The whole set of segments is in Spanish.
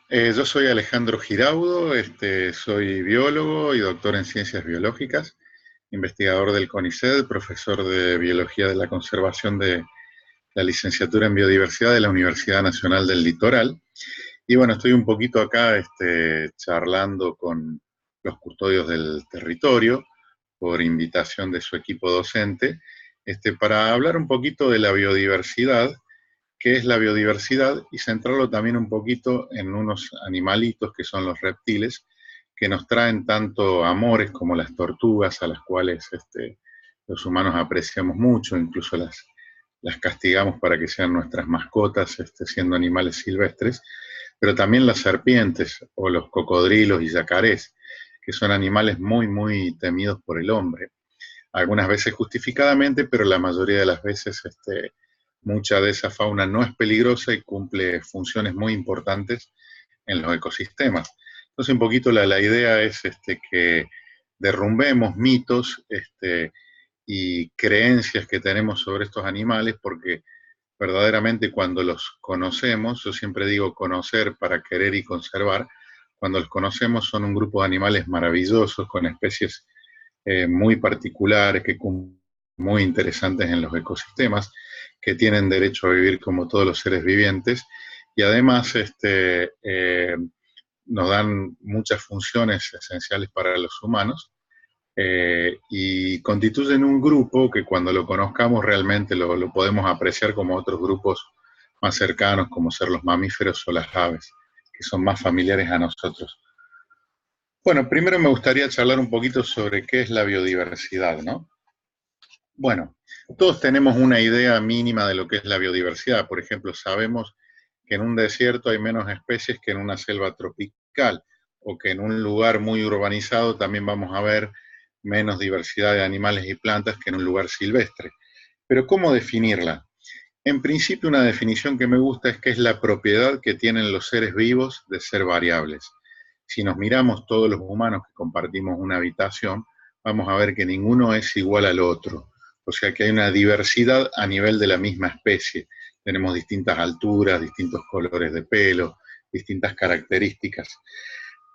Yo soy Alejandro Giraudo, soy biólogo y doctor en ciencias biológicas, investigador del CONICET, profesor de Biología de la Conservación de la licenciatura en Biodiversidad de la Universidad Nacional del Litoral. Y bueno, estoy un poquito acá charlando con los custodios del territorio por invitación de su equipo docente, para hablar un poquito de la biodiversidad, qué es la biodiversidad y centrarlo también un poquito en unos animalitos que son los reptiles, que nos traen tanto amores como las tortugas, a las cuales los humanos apreciamos mucho, incluso las castigamos para que sean nuestras mascotas, siendo animales silvestres, pero también las serpientes o los cocodrilos y yacarés, que son animales muy, muy temidos por el hombre, algunas veces justificadamente, pero la mayoría de las veces mucha de esa fauna no es peligrosa y cumple funciones muy importantes en los ecosistemas. Entonces, un poquito la idea es que derrumbemos mitos y creencias que tenemos sobre estos animales, porque verdaderamente cuando los conocemos, yo siempre digo conocer para querer y conservar, cuando los conocemos son un grupo de animales maravillosos, con especies muy particulares, muy interesantes en los ecosistemas, que tienen derecho a vivir como todos los seres vivientes y además nos dan muchas funciones esenciales para los humanos y constituyen un grupo que cuando lo conozcamos realmente lo podemos apreciar como otros grupos más cercanos, como ser los mamíferos o las aves, que son más familiares a nosotros. Bueno, primero me gustaría charlar un poquito sobre qué es la biodiversidad, ¿no? Bueno, todos tenemos una idea mínima de lo que es la biodiversidad. Por ejemplo, sabemos que en un desierto hay menos especies que en una selva tropical, o que en un lugar muy urbanizado también vamos a ver menos diversidad de animales y plantas que en un lugar silvestre. Pero ¿cómo definirla? En principio, una definición que me gusta es que es la propiedad que tienen los seres vivos de ser variables. Si nos miramos todos los humanos que compartimos una habitación, vamos a ver que ninguno es igual al otro. O sea que hay una diversidad a nivel de la misma especie. Tenemos distintas alturas, distintos colores de pelo, distintas características.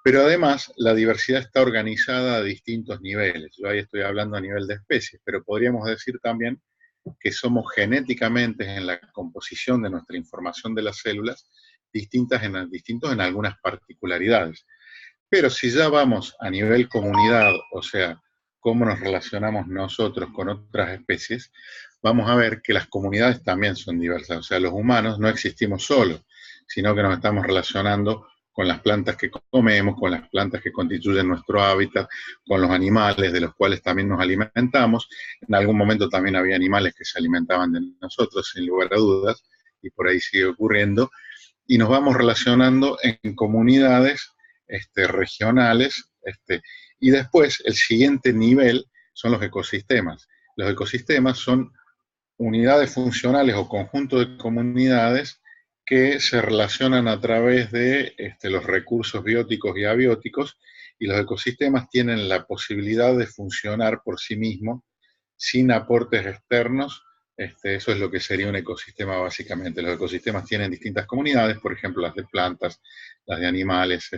Pero además, la diversidad está organizada a distintos niveles. Yo ahí estoy hablando a nivel de especies, pero podríamos decir también que somos genéticamente en la composición de nuestra información de las células distintos en algunas particularidades. Pero si ya vamos a nivel comunidad, o sea, cómo nos relacionamos nosotros con otras especies, vamos a ver que las comunidades también son diversas. O sea, los humanos no existimos solos, sino que nos estamos relacionando con las plantas que comemos, con las plantas que constituyen nuestro hábitat, con los animales de los cuales también nos alimentamos. En algún momento también había animales que se alimentaban de nosotros, sin lugar a dudas, y por ahí sigue ocurriendo. Y nos vamos relacionando en comunidades regionales, y después el siguiente nivel son los ecosistemas. Los ecosistemas son unidades funcionales o conjuntos de comunidades que se relacionan a través de los recursos bióticos y abióticos, y los ecosistemas tienen la posibilidad de funcionar por sí mismos sin aportes externos. Eso es lo que sería un ecosistema básicamente. Los ecosistemas tienen distintas comunidades, por ejemplo las de plantas, las de animales,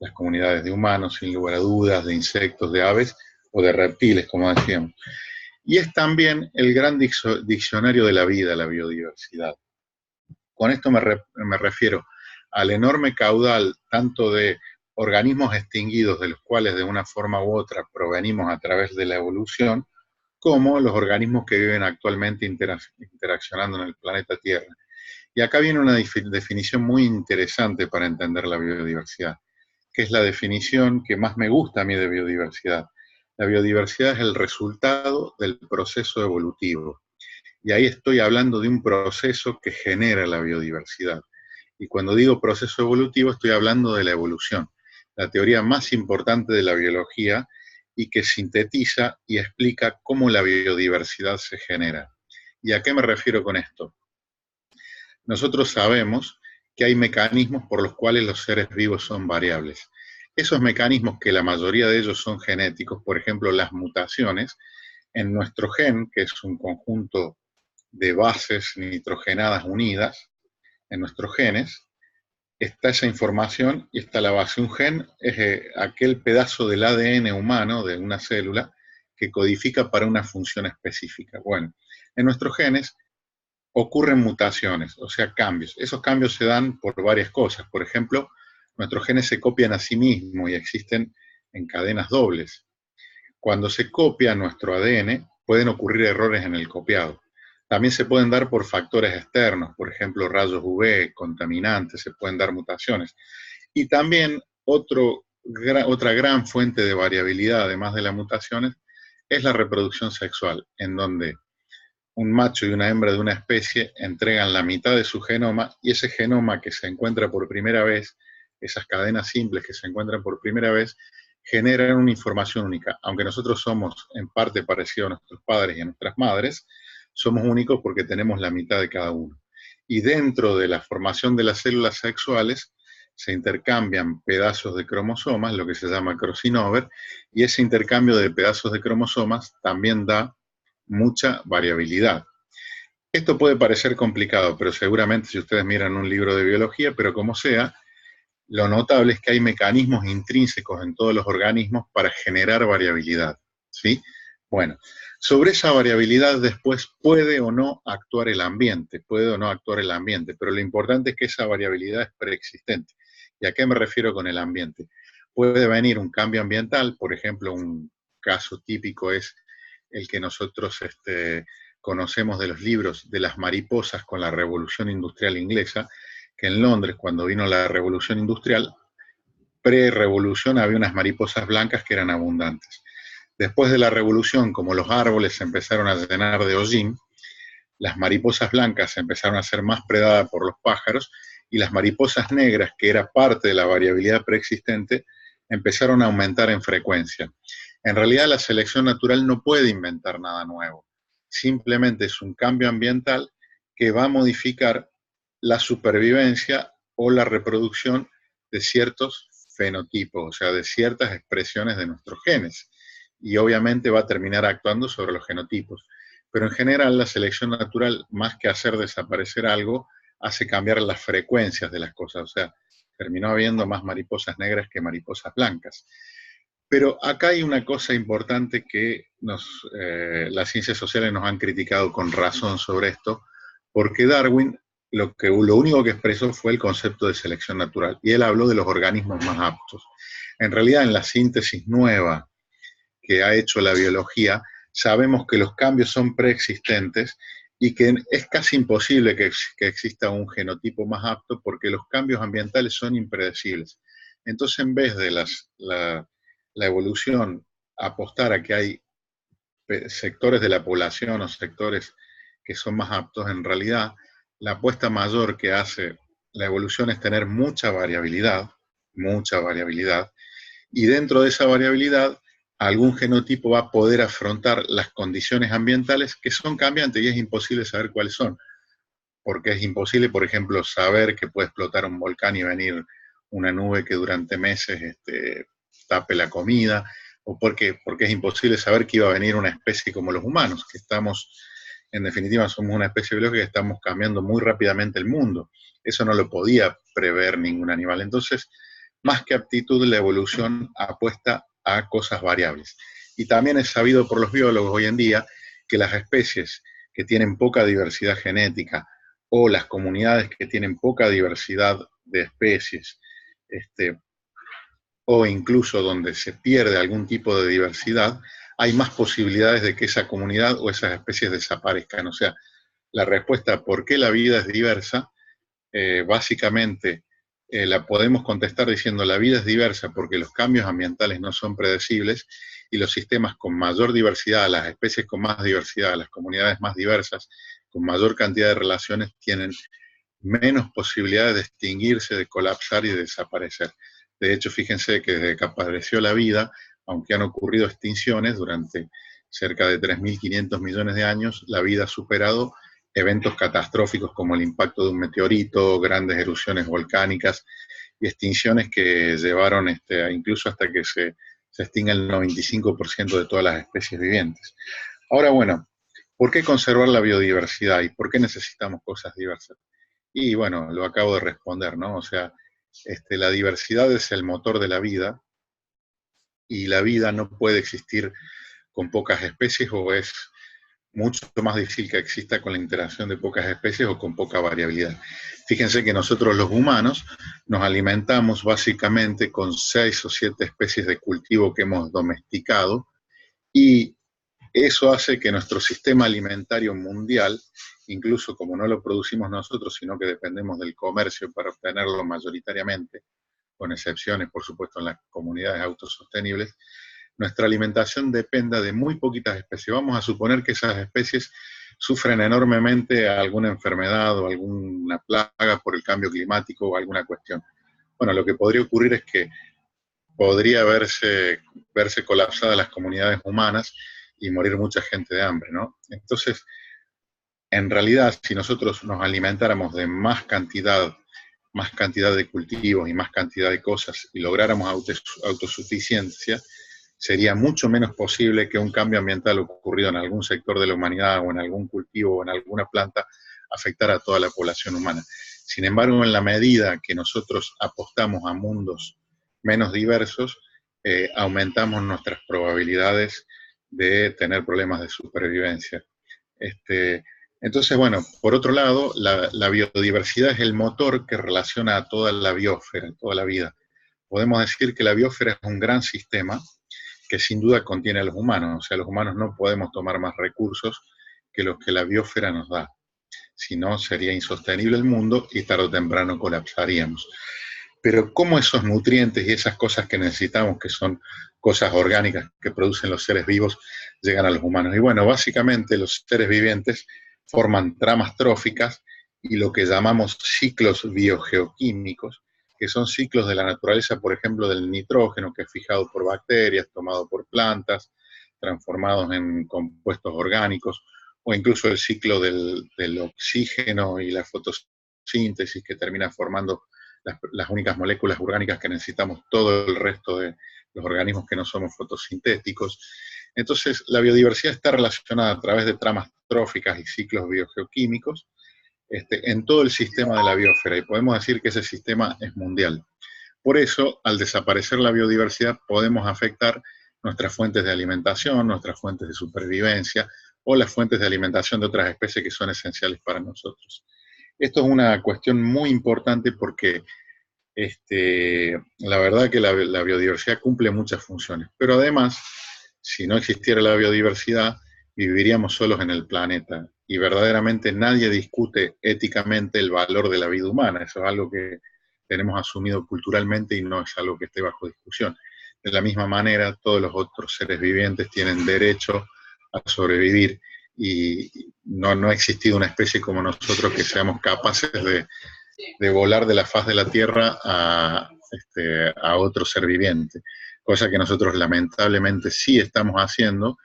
las comunidades de humanos, sin lugar a dudas, de insectos, de aves o de reptiles, como decíamos. Y es también el gran diccionario de la vida, la biodiversidad. Con esto me refiero al enorme caudal tanto de organismos extinguidos, de los cuales de una forma u otra provenimos a través de la evolución, como los organismos que viven actualmente interaccionando en el planeta Tierra. Y acá viene una definición muy interesante para entender la biodiversidad, que es la definición que más me gusta a mí de biodiversidad. La biodiversidad es el resultado del proceso evolutivo. Y ahí estoy hablando de un proceso que genera la biodiversidad. Y cuando digo proceso evolutivo, estoy hablando de la evolución, la teoría más importante de la biología y que sintetiza y explica cómo la biodiversidad se genera. ¿Y a qué me refiero con esto? Nosotros sabemos que hay mecanismos por los cuales los seres vivos son variables. Esos mecanismos, que la mayoría de ellos son genéticos, por ejemplo, las mutaciones, en nuestro gen, que es un conjunto de bases nitrogenadas unidas en nuestros genes, está esa información y está la base. Un gen es aquel pedazo del ADN humano, de una célula, que codifica para una función específica. Bueno, en nuestros genes ocurren mutaciones, o sea, cambios. Esos cambios se dan por varias cosas. Por ejemplo, nuestros genes se copian a sí mismos y existen en cadenas dobles. Cuando se copia nuestro ADN, pueden ocurrir errores en el copiado. También se pueden dar por factores externos, por ejemplo, rayos UV, contaminantes, se pueden dar mutaciones. Y también otra gran fuente de variabilidad, además de las mutaciones, es la reproducción sexual, en donde un macho y una hembra de una especie entregan la mitad de su genoma y ese genoma que se encuentra por primera vez, esas cadenas simples que se encuentran por primera vez, generan una información única. Aunque nosotros somos en parte parecidos a nuestros padres y a nuestras madres, somos únicos porque tenemos la mitad de cada uno. Y dentro de la formación de las células sexuales se intercambian pedazos de cromosomas, lo que se llama crossing over, y ese intercambio de pedazos de cromosomas también da mucha variabilidad. Esto puede parecer complicado, pero seguramente si ustedes miran un libro de biología, pero como sea, lo notable es que hay mecanismos intrínsecos en todos los organismos para generar variabilidad, ¿sí? Bueno, sobre esa variabilidad después puede o no actuar el ambiente, pero lo importante es que esa variabilidad es preexistente. ¿Y a qué me refiero con el ambiente? Puede venir un cambio ambiental, por ejemplo, un caso típico es el que nosotros conocemos de los libros de las mariposas con la Revolución Industrial Inglesa, que en Londres, cuando vino la Revolución Industrial, pre-revolución había unas mariposas blancas que eran abundantes. Después de la revolución, como los árboles se empezaron a llenar de hollín, las mariposas blancas empezaron a ser más predadas por los pájaros y las mariposas negras, que era parte de la variabilidad preexistente, empezaron a aumentar en frecuencia. En realidad la selección natural no puede inventar nada nuevo, simplemente es un cambio ambiental que va a modificar la supervivencia o la reproducción de ciertos fenotipos, o sea, de ciertas expresiones de nuestros genes. Y obviamente va a terminar actuando sobre los genotipos. Pero en general la selección natural, más que hacer desaparecer algo, hace cambiar las frecuencias de las cosas. O sea, terminó habiendo más mariposas negras que mariposas blancas. Pero acá hay una cosa importante que las ciencias sociales nos han criticado con razón sobre esto, porque Darwin lo único que expresó fue el concepto de selección natural, y él habló de los organismos más aptos. En realidad, en la síntesis nueva que ha hecho la biología, sabemos que los cambios son preexistentes y que es casi imposible que exista un genotipo más apto porque los cambios ambientales son impredecibles. Entonces, en vez de la evolución apostar a que hay sectores de la población o sectores que son más aptos, en realidad la apuesta mayor que hace la evolución es tener mucha variabilidad, y dentro de esa variabilidad algún genotipo va a poder afrontar las condiciones ambientales que son cambiantes y es imposible saber cuáles son, porque es imposible, por ejemplo, saber que puede explotar un volcán y venir una nube que durante meses tape la comida, o porque es imposible saber que iba a venir una especie como los humanos, que estamos, en definitiva, somos una especie biológica que estamos cambiando muy rápidamente el mundo. Eso no lo podía prever ningún animal. Entonces, más que aptitud, la evolución apuesta a cosas variables. Y también es sabido por los biólogos hoy en día que las especies que tienen poca diversidad genética o las comunidades que tienen poca diversidad de especies, o incluso donde se pierde algún tipo de diversidad, hay más posibilidades de que esa comunidad o esas especies desaparezcan. O sea, la respuesta a por qué la vida es diversa, básicamente la podemos contestar diciendo la vida es diversa porque los cambios ambientales no son predecibles y los sistemas con mayor diversidad, las especies con más diversidad, las comunidades más diversas, con mayor cantidad de relaciones, tienen menos posibilidades de extinguirse, de colapsar y de desaparecer. De hecho, fíjense que desde que apareció la vida, aunque han ocurrido extinciones durante cerca de 3.500 millones de años, la vida ha superado eventos catastróficos como el impacto de un meteorito, grandes erupciones volcánicas y extinciones que llevaron incluso hasta que se extinga el 95% de todas las especies vivientes. Ahora, bueno, ¿por qué conservar la biodiversidad y por qué necesitamos cosas diversas? Y bueno, lo acabo de responder, ¿no? O sea, La diversidad es el motor de la vida y la vida no puede existir con pocas especies o es mucho más difícil que exista con la interacción de pocas especies o con poca variabilidad. Fíjense que nosotros los humanos nos alimentamos básicamente con 6 o 7 especies de cultivo que hemos domesticado y eso hace que nuestro sistema alimentario mundial, incluso como no lo producimos nosotros, sino que dependemos del comercio para obtenerlo mayoritariamente, con excepciones, por supuesto, en las comunidades autosostenibles, nuestra alimentación dependa de muy poquitas especies. Vamos a suponer que esas especies sufren enormemente alguna enfermedad o alguna plaga por el cambio climático o alguna cuestión. Bueno, lo que podría ocurrir es que podría verse colapsadas las comunidades humanas y morir mucha gente de hambre, ¿no? Entonces, en realidad, si nosotros nos alimentáramos de más cantidad de cultivos y más cantidad de cosas y lográramos autosuficiencia, sería mucho menos posible que un cambio ambiental ocurrido en algún sector de la humanidad o en algún cultivo o en alguna planta afectara a toda la población humana. Sin embargo, en la medida que nosotros apostamos a mundos menos diversos, aumentamos nuestras probabilidades de tener problemas de supervivencia. Entonces, bueno, por otro lado, la biodiversidad es el motor que relaciona a toda la biosfera, toda la vida. Podemos decir que la biosfera es un gran sistema que sin duda contiene a los humanos. O sea, los humanos no podemos tomar más recursos que los que la biosfera nos da. Si no, sería insostenible el mundo y tarde o temprano colapsaríamos. Pero ¿cómo esos nutrientes y esas cosas que necesitamos, que son cosas orgánicas que producen los seres vivos, llegan a los humanos? Y bueno, básicamente los seres vivientes forman tramas tróficas y lo que llamamos ciclos biogeoquímicos, que son ciclos de la naturaleza, por ejemplo, del nitrógeno, que es fijado por bacterias, tomado por plantas, transformados en compuestos orgánicos, o incluso el ciclo del oxígeno y la fotosíntesis, que termina formando las únicas moléculas orgánicas que necesitamos todo el resto de los organismos que no somos fotosintéticos. Entonces, la biodiversidad está relacionada a través de tramas tróficas y ciclos biogeoquímicos en todo el sistema de la biosfera, y podemos decir que ese sistema es mundial. Por eso, al desaparecer la biodiversidad, podemos afectar nuestras fuentes de alimentación, nuestras fuentes de supervivencia o las fuentes de alimentación de otras especies que son esenciales para nosotros. Esto es una cuestión muy importante porque la verdad que la biodiversidad cumple muchas funciones, pero además, si no existiera la biodiversidad, viviríamos solos en el planeta y verdaderamente nadie discute éticamente el valor de la vida humana. Eso es algo que tenemos asumido culturalmente y no es algo que esté bajo discusión. De la misma manera, todos los otros seres vivientes tienen derecho a sobrevivir y no ha existido una especie como nosotros que seamos capaces de volar de la faz de la Tierra a otro ser viviente, cosa que nosotros lamentablemente sí estamos haciendo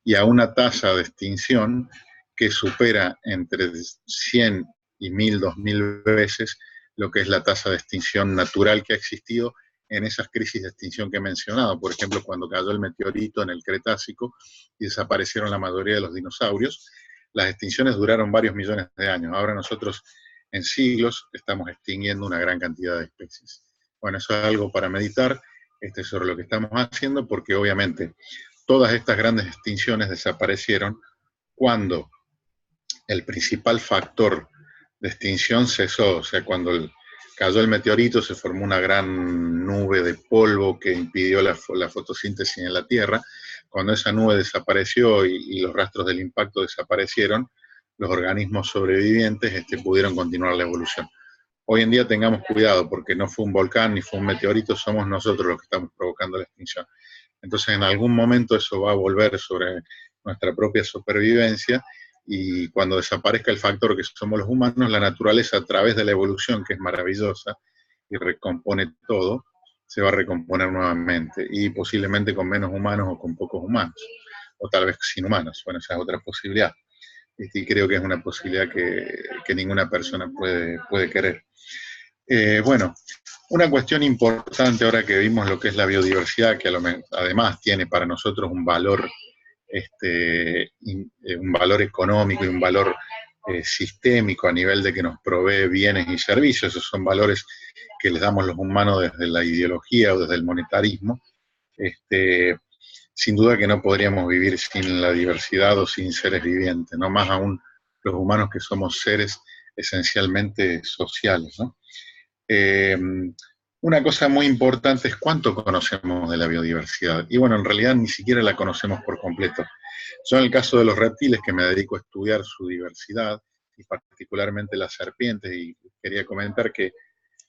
y a una tasa de extinción que supera entre 100 y 1000, 2000 veces lo que es la tasa de extinción natural que ha existido en esas crisis de extinción que he mencionado. Por ejemplo, cuando cayó el meteorito en el Cretácico y desaparecieron la mayoría de los dinosaurios, las extinciones duraron varios millones de años. Ahora nosotros en siglos estamos extinguiendo una gran cantidad de especies. Bueno, eso es algo para meditar sobre lo que estamos haciendo, porque obviamente todas estas grandes extinciones desaparecieron cuando el principal factor de extinción cesó. O sea, cuando cayó el meteorito se formó una gran nube de polvo que impidió la fotosíntesis en la Tierra. Cuando esa nube desapareció y los rastros del impacto desaparecieron, los organismos sobrevivientes pudieron continuar la evolución. Hoy en día tengamos cuidado porque no fue un volcán ni fue un meteorito, somos nosotros los que estamos provocando la extinción. Entonces en algún momento eso va a volver sobre nuestra propia supervivencia y cuando desaparezca el factor que somos los humanos, la naturaleza a través de la evolución, que es maravillosa y recompone todo, se va a recomponer nuevamente y posiblemente con menos humanos o con pocos humanos, o tal vez sin humanos. Bueno, esa es otra posibilidad. Y creo que es una posibilidad que ninguna persona puede querer. Bueno, una cuestión importante ahora que vimos lo que es la biodiversidad, que además tiene para nosotros un valor económico y un valor sistémico a nivel de que nos provee bienes y servicios. Esos son valores que les damos los humanos desde la ideología o desde el monetarismo. Sin duda que no podríamos vivir sin la diversidad o sin seres vivientes, no más aún los humanos que somos seres esencialmente sociales, ¿no? Una cosa muy importante es cuánto conocemos de la biodiversidad. Y bueno, en realidad ni siquiera la conocemos por completo. Yo en el caso de los reptiles, que me dedico a estudiar su diversidad, y particularmente las serpientes, y quería comentar que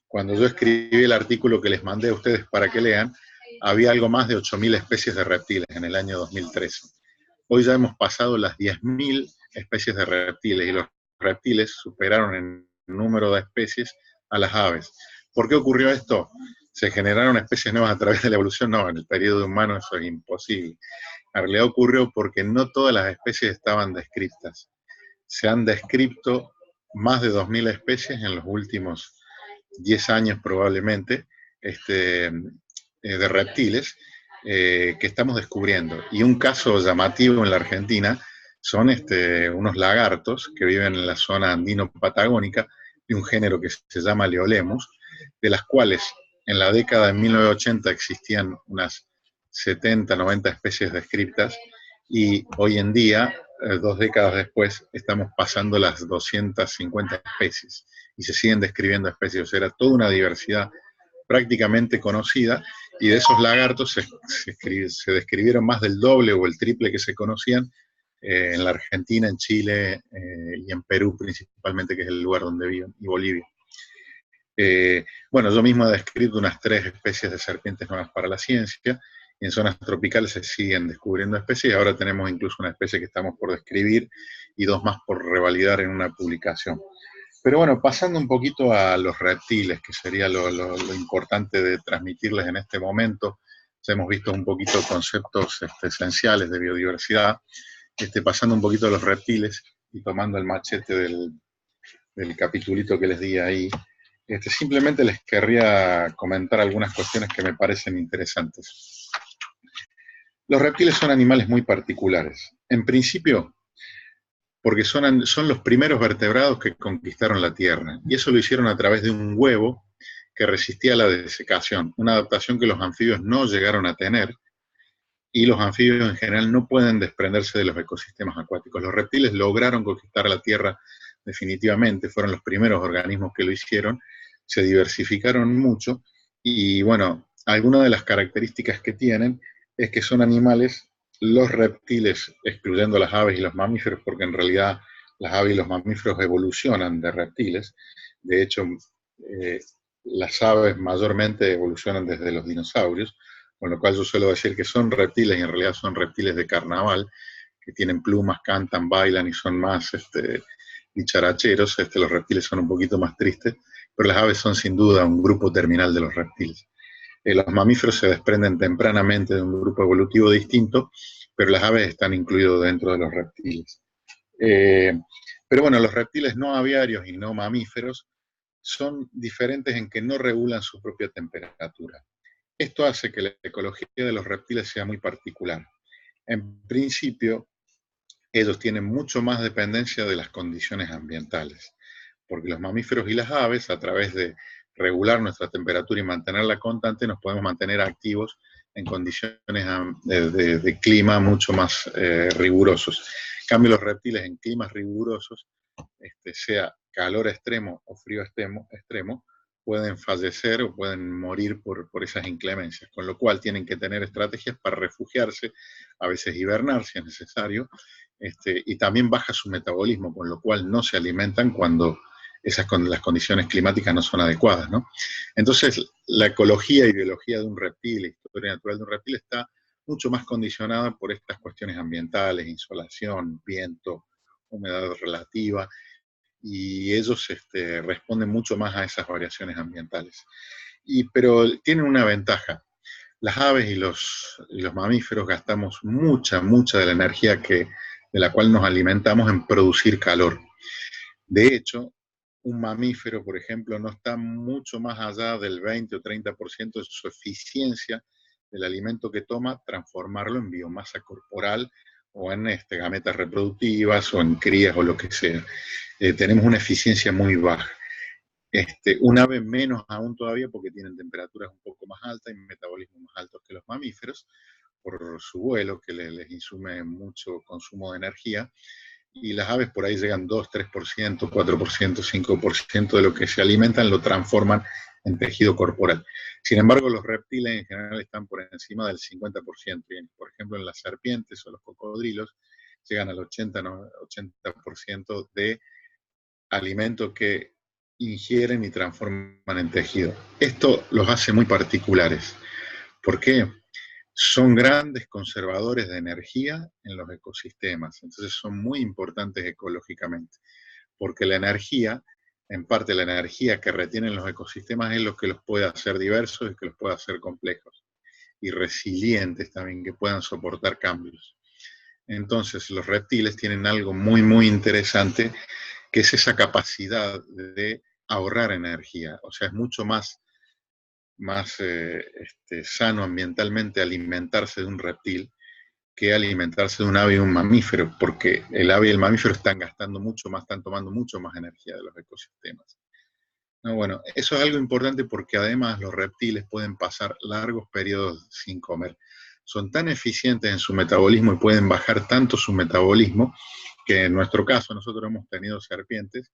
cuando yo escribí el artículo que les mandé a ustedes para que lean, había algo más de 8.000 especies de reptiles en el año 2013. Hoy ya hemos pasado las 10.000 especies de reptiles y los reptiles superaron en número de especies a las aves. ¿Por qué ocurrió esto? ¿Se generaron especies nuevas a través de la evolución? No, en el periodo humano eso es imposible. En realidad ocurrió porque no todas las especies estaban descritas. Se han descrito más de 2.000 especies en los últimos 10 años probablemente, de reptiles que estamos descubriendo. Y un caso llamativo en la Argentina son unos lagartos que viven en la zona andino-patagónica de un género que se llama Leolemus, de las cuales en la década de 1980 existían unas 70, 90 especies descritas y hoy en día, 2 décadas después, estamos pasando las 250 especies y se siguen describiendo especies. O sea, era toda una diversidad prácticamente conocida, y de esos lagartos se describieron más del doble o el triple que se conocían en la Argentina, en Chile y en Perú principalmente, que es el lugar donde viven, y Bolivia. Bueno, yo mismo he descrito unas 3 especies de serpientes nuevas para la ciencia, y en zonas tropicales se siguen descubriendo especies, y ahora tenemos incluso una especie que estamos por describir y 2 más por revalidar en una publicación. Pero bueno, pasando un poquito a los reptiles, que sería lo importante de transmitirles en este momento. Ya hemos visto un poquito conceptos esenciales de biodiversidad, pasando un poquito a los reptiles y tomando el machete del capitulito que les di ahí. Simplemente les querría comentar algunas cuestiones que me parecen interesantes. Los reptiles son animales muy particulares. En principio, porque son los primeros vertebrados que conquistaron la Tierra, y eso lo hicieron a través de un huevo que resistía a la desecación, una adaptación que los anfibios no llegaron a tener, y los anfibios en general no pueden desprenderse de los ecosistemas acuáticos. Los reptiles lograron conquistar la Tierra definitivamente, fueron los primeros organismos que lo hicieron, se diversificaron mucho, y bueno, algunas de las características que tienen es que son animales, los reptiles, excluyendo las aves y los mamíferos, porque en realidad las aves y los mamíferos evolucionan de reptiles. De hecho, las aves mayormente evolucionan desde los dinosaurios, con lo cual yo suelo decir que son reptiles y en realidad son reptiles de carnaval, que tienen plumas, cantan, bailan y son más dicharacheros. Los reptiles son un poquito más tristes, pero las aves son sin duda un grupo terminal de los reptiles. Los mamíferos se desprenden tempranamente de un grupo evolutivo distinto, pero las aves están incluidos dentro de los reptiles. Pero bueno, los reptiles no aviarios y no mamíferos son diferentes en que no regulan su propia temperatura. Esto hace que la ecología de los reptiles sea muy particular. En principio, ellos tienen mucho más dependencia de las condiciones ambientales, porque los mamíferos y las aves, a través de regular nuestra temperatura y mantenerla constante, nos podemos mantener activos en condiciones de clima mucho más rigurosos. En cambio, los reptiles en climas rigurosos, sea calor extremo o frío extremo, pueden fallecer o pueden morir por esas inclemencias, con lo cual tienen que tener estrategias para refugiarse, a veces hibernar si es necesario, y también baja su metabolismo, con lo cual no se alimentan cuando las condiciones climáticas no son adecuadas, ¿no? Entonces, la ecología y biología de un reptil, la historia natural de un reptil, está mucho más condicionada por estas cuestiones ambientales, insolación, viento, humedad relativa, y ellos responden mucho más a esas variaciones ambientales. Pero tienen una ventaja. Las aves y los mamíferos gastamos mucha de la energía de la cual nos alimentamos en producir calor. De hecho, un mamífero, por ejemplo, no está mucho más allá del 20 o 30% de su eficiencia del alimento que toma, transformarlo en biomasa corporal o en gametas reproductivas o en crías o lo que sea. Tenemos una eficiencia muy baja. Un ave menos aún todavía porque tienen temperaturas un poco más altas y metabolismos más altos que los mamíferos por su vuelo, que les insume mucho consumo de energía, y las aves por ahí llegan 2, 3%, 4%, 5% de lo que se alimentan lo transforman en tejido corporal. Sin embargo, los reptiles en general están por encima del 50%. Por ejemplo, en las serpientes o los cocodrilos llegan al 80% de alimento que ingieren y transforman en tejido. Esto los hace muy particulares. ¿Por qué? Son grandes conservadores de energía en los ecosistemas, entonces son muy importantes ecológicamente, porque la energía, en parte la energía que retienen los ecosistemas es lo que los puede hacer diversos y que los puede hacer complejos y resilientes también, que puedan soportar cambios. Entonces los reptiles tienen algo muy, muy interesante, que es esa capacidad de ahorrar energía, o sea, es mucho más sano ambientalmente alimentarse de un reptil que alimentarse de un ave y un mamífero, porque el ave y el mamífero están gastando mucho más, están tomando mucho más energía de los ecosistemas. No, bueno, eso es algo importante porque además los reptiles pueden pasar largos periodos sin comer. Son tan eficientes en su metabolismo y pueden bajar tanto su metabolismo que en nuestro caso nosotros hemos tenido serpientes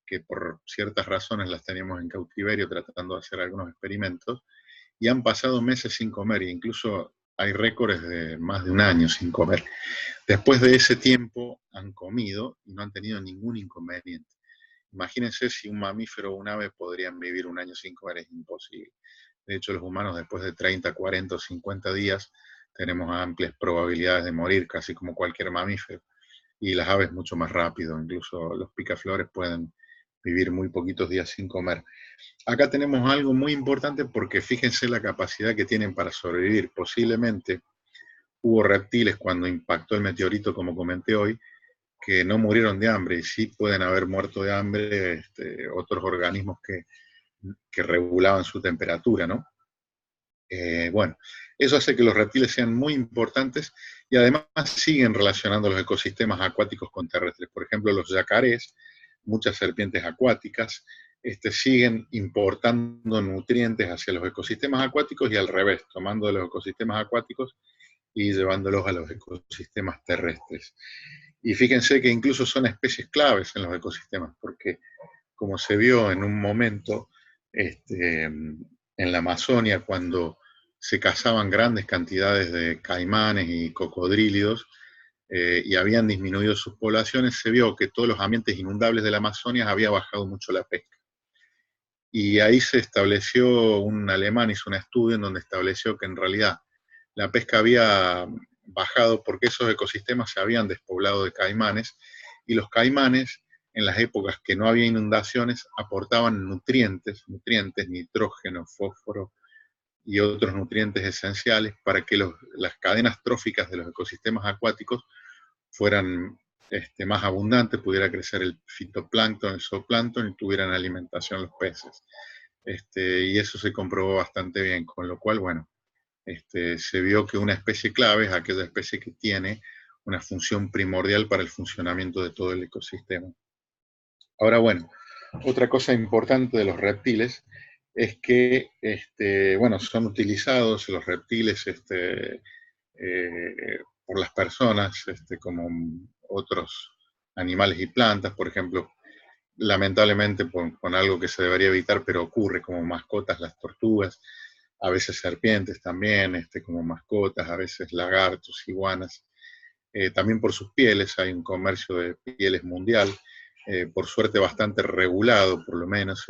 que por ciertas razones las teníamos en cautiverio tratando de hacer algunos experimentos y han pasado meses sin comer e incluso hay récords de más de un año sin comer. Después de ese tiempo han comido y no han tenido ningún inconveniente. Imagínense si un mamífero o un ave podrían vivir un año sin comer, es imposible. De hecho, los humanos después de 30, 40 o 50 días tenemos amplias probabilidades de morir, casi como cualquier mamífero. Y las aves mucho más rápido, incluso los picaflores pueden vivir muy poquitos días sin comer. Acá tenemos algo muy importante porque fíjense la capacidad que tienen para sobrevivir. Posiblemente hubo reptiles cuando impactó el meteorito, como comenté hoy, que no murieron de hambre y sí pueden haber muerto de hambre otros organismos que regulaban su temperatura, ¿no? Bueno, eso hace que los reptiles sean muy importantes y además siguen relacionando los ecosistemas acuáticos con terrestres. Por ejemplo, los yacarés, muchas serpientes acuáticas, siguen importando nutrientes hacia los ecosistemas acuáticos y al revés, tomando de los ecosistemas acuáticos y llevándolos a los ecosistemas terrestres. Y fíjense que incluso son especies claves en los ecosistemas, porque como se vio en un momento en la Amazonia, cuando se cazaban grandes cantidades de caimanes y cocodrílidos y habían disminuido sus poblaciones, se vio que todos los ambientes inundables de la Amazonia había bajado mucho la pesca. Y ahí se estableció, un alemán hizo un estudio en donde estableció que en realidad la pesca había bajado porque esos ecosistemas se habían despoblado de caimanes y los caimanes en las épocas que no había inundaciones aportaban nutrientes, nitrógeno, fósforo y otros nutrientes esenciales para que las cadenas tróficas de los ecosistemas acuáticos fueran más abundantes, pudiera crecer el fitoplancton, el zooplancton y tuvieran alimentación los peces. Y eso se comprobó bastante bien, con lo cual, bueno, se vio que una especie clave es aquella especie que tiene una función primordial para el funcionamiento de todo el ecosistema. Ahora, bueno, otra cosa importante de los reptiles es que, bueno, son utilizados los reptiles por las personas como otros animales y plantas, por ejemplo, lamentablemente con algo que se debería evitar, pero ocurre como mascotas las tortugas, a veces serpientes también, como mascotas, a veces lagartos, iguanas. También por sus pieles, hay un comercio de pieles mundial, por suerte bastante regulado, por lo menos,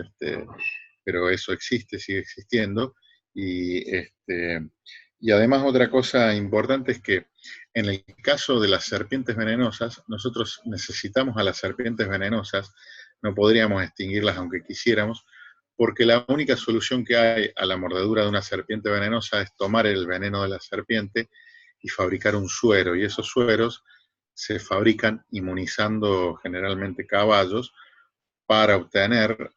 pero eso existe, sigue existiendo. Y además otra cosa importante es que en el caso de las serpientes venenosas, nosotros necesitamos a las serpientes venenosas, no podríamos extinguirlas aunque quisiéramos, porque la única solución que hay a la mordedura de una serpiente venenosa es tomar el veneno de la serpiente y fabricar un suero, y esos sueros se fabrican inmunizando generalmente caballos para obtener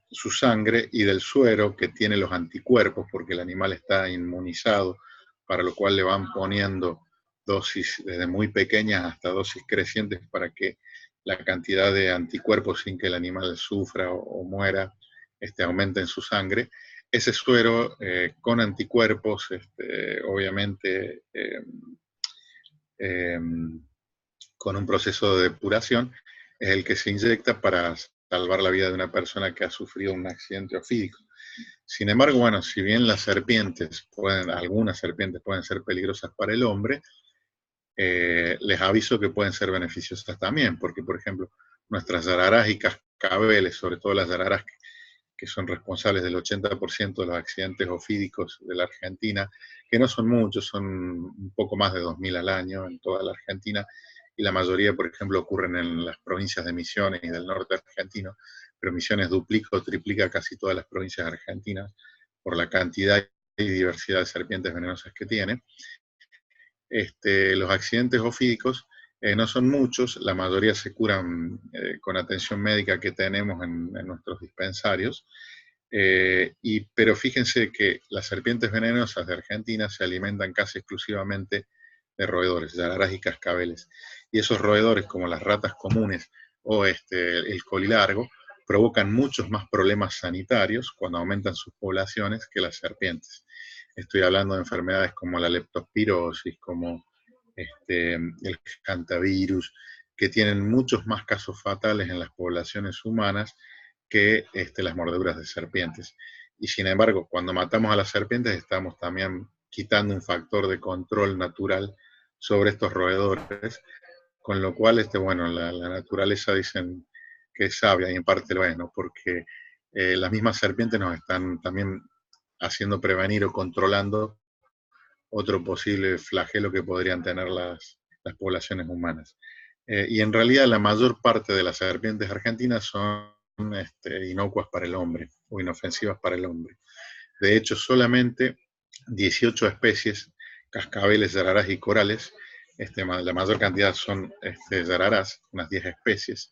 su sangre y del suero que tiene los anticuerpos, porque el animal está inmunizado, para lo cual le van poniendo dosis desde muy pequeñas hasta dosis crecientes para que la cantidad de anticuerpos sin que el animal sufra o muera aumente en su sangre. Ese suero con anticuerpos, obviamente eh, con un proceso de depuración, es el que se inyecta para salvar la vida de una persona que ha sufrido un accidente ofídico. Sin embargo, bueno, si bien las serpientes algunas serpientes pueden ser peligrosas para el hombre, les aviso que pueden ser beneficiosas también, porque por ejemplo, nuestras yararás y cascabeles, sobre todo las yararás que son responsables del 80% de los accidentes ofídicos de la Argentina, que no son muchos, son un poco más de 2.000 al año en toda la Argentina, y la mayoría, por ejemplo, ocurren en las provincias de Misiones y del norte argentino, pero Misiones duplica o triplica casi todas las provincias argentinas por la cantidad y diversidad de serpientes venenosas que tiene. Los accidentes ofídicos no son muchos, la mayoría se curan con atención médica que tenemos en nuestros dispensarios, pero fíjense que las serpientes venenosas de Argentina se alimentan casi exclusivamente de roedores, yararás y cascabeles. Y esos roedores, como las ratas comunes o el colilargo, provocan muchos más problemas sanitarios cuando aumentan sus poblaciones que las serpientes. Estoy hablando de enfermedades como la leptospirosis, como el hantavirus, que tienen muchos más casos fatales en las poblaciones humanas que las mordeduras de serpientes. Y sin embargo, cuando matamos a las serpientes estamos también quitando un factor de control natural sobre estos roedores, con lo cual bueno, la naturaleza dicen que es sabia, y en parte lo es, ¿no? Porque las mismas serpientes nos están también haciendo prevenir o controlando otro posible flagelo que podrían tener las poblaciones humanas. Y en realidad la mayor parte de las serpientes argentinas son inocuas para el hombre o inofensivas para el hombre. De hecho, solamente 18 especies, cascabeles, yararás y corales, la mayor cantidad son yararás, unas 10 especies,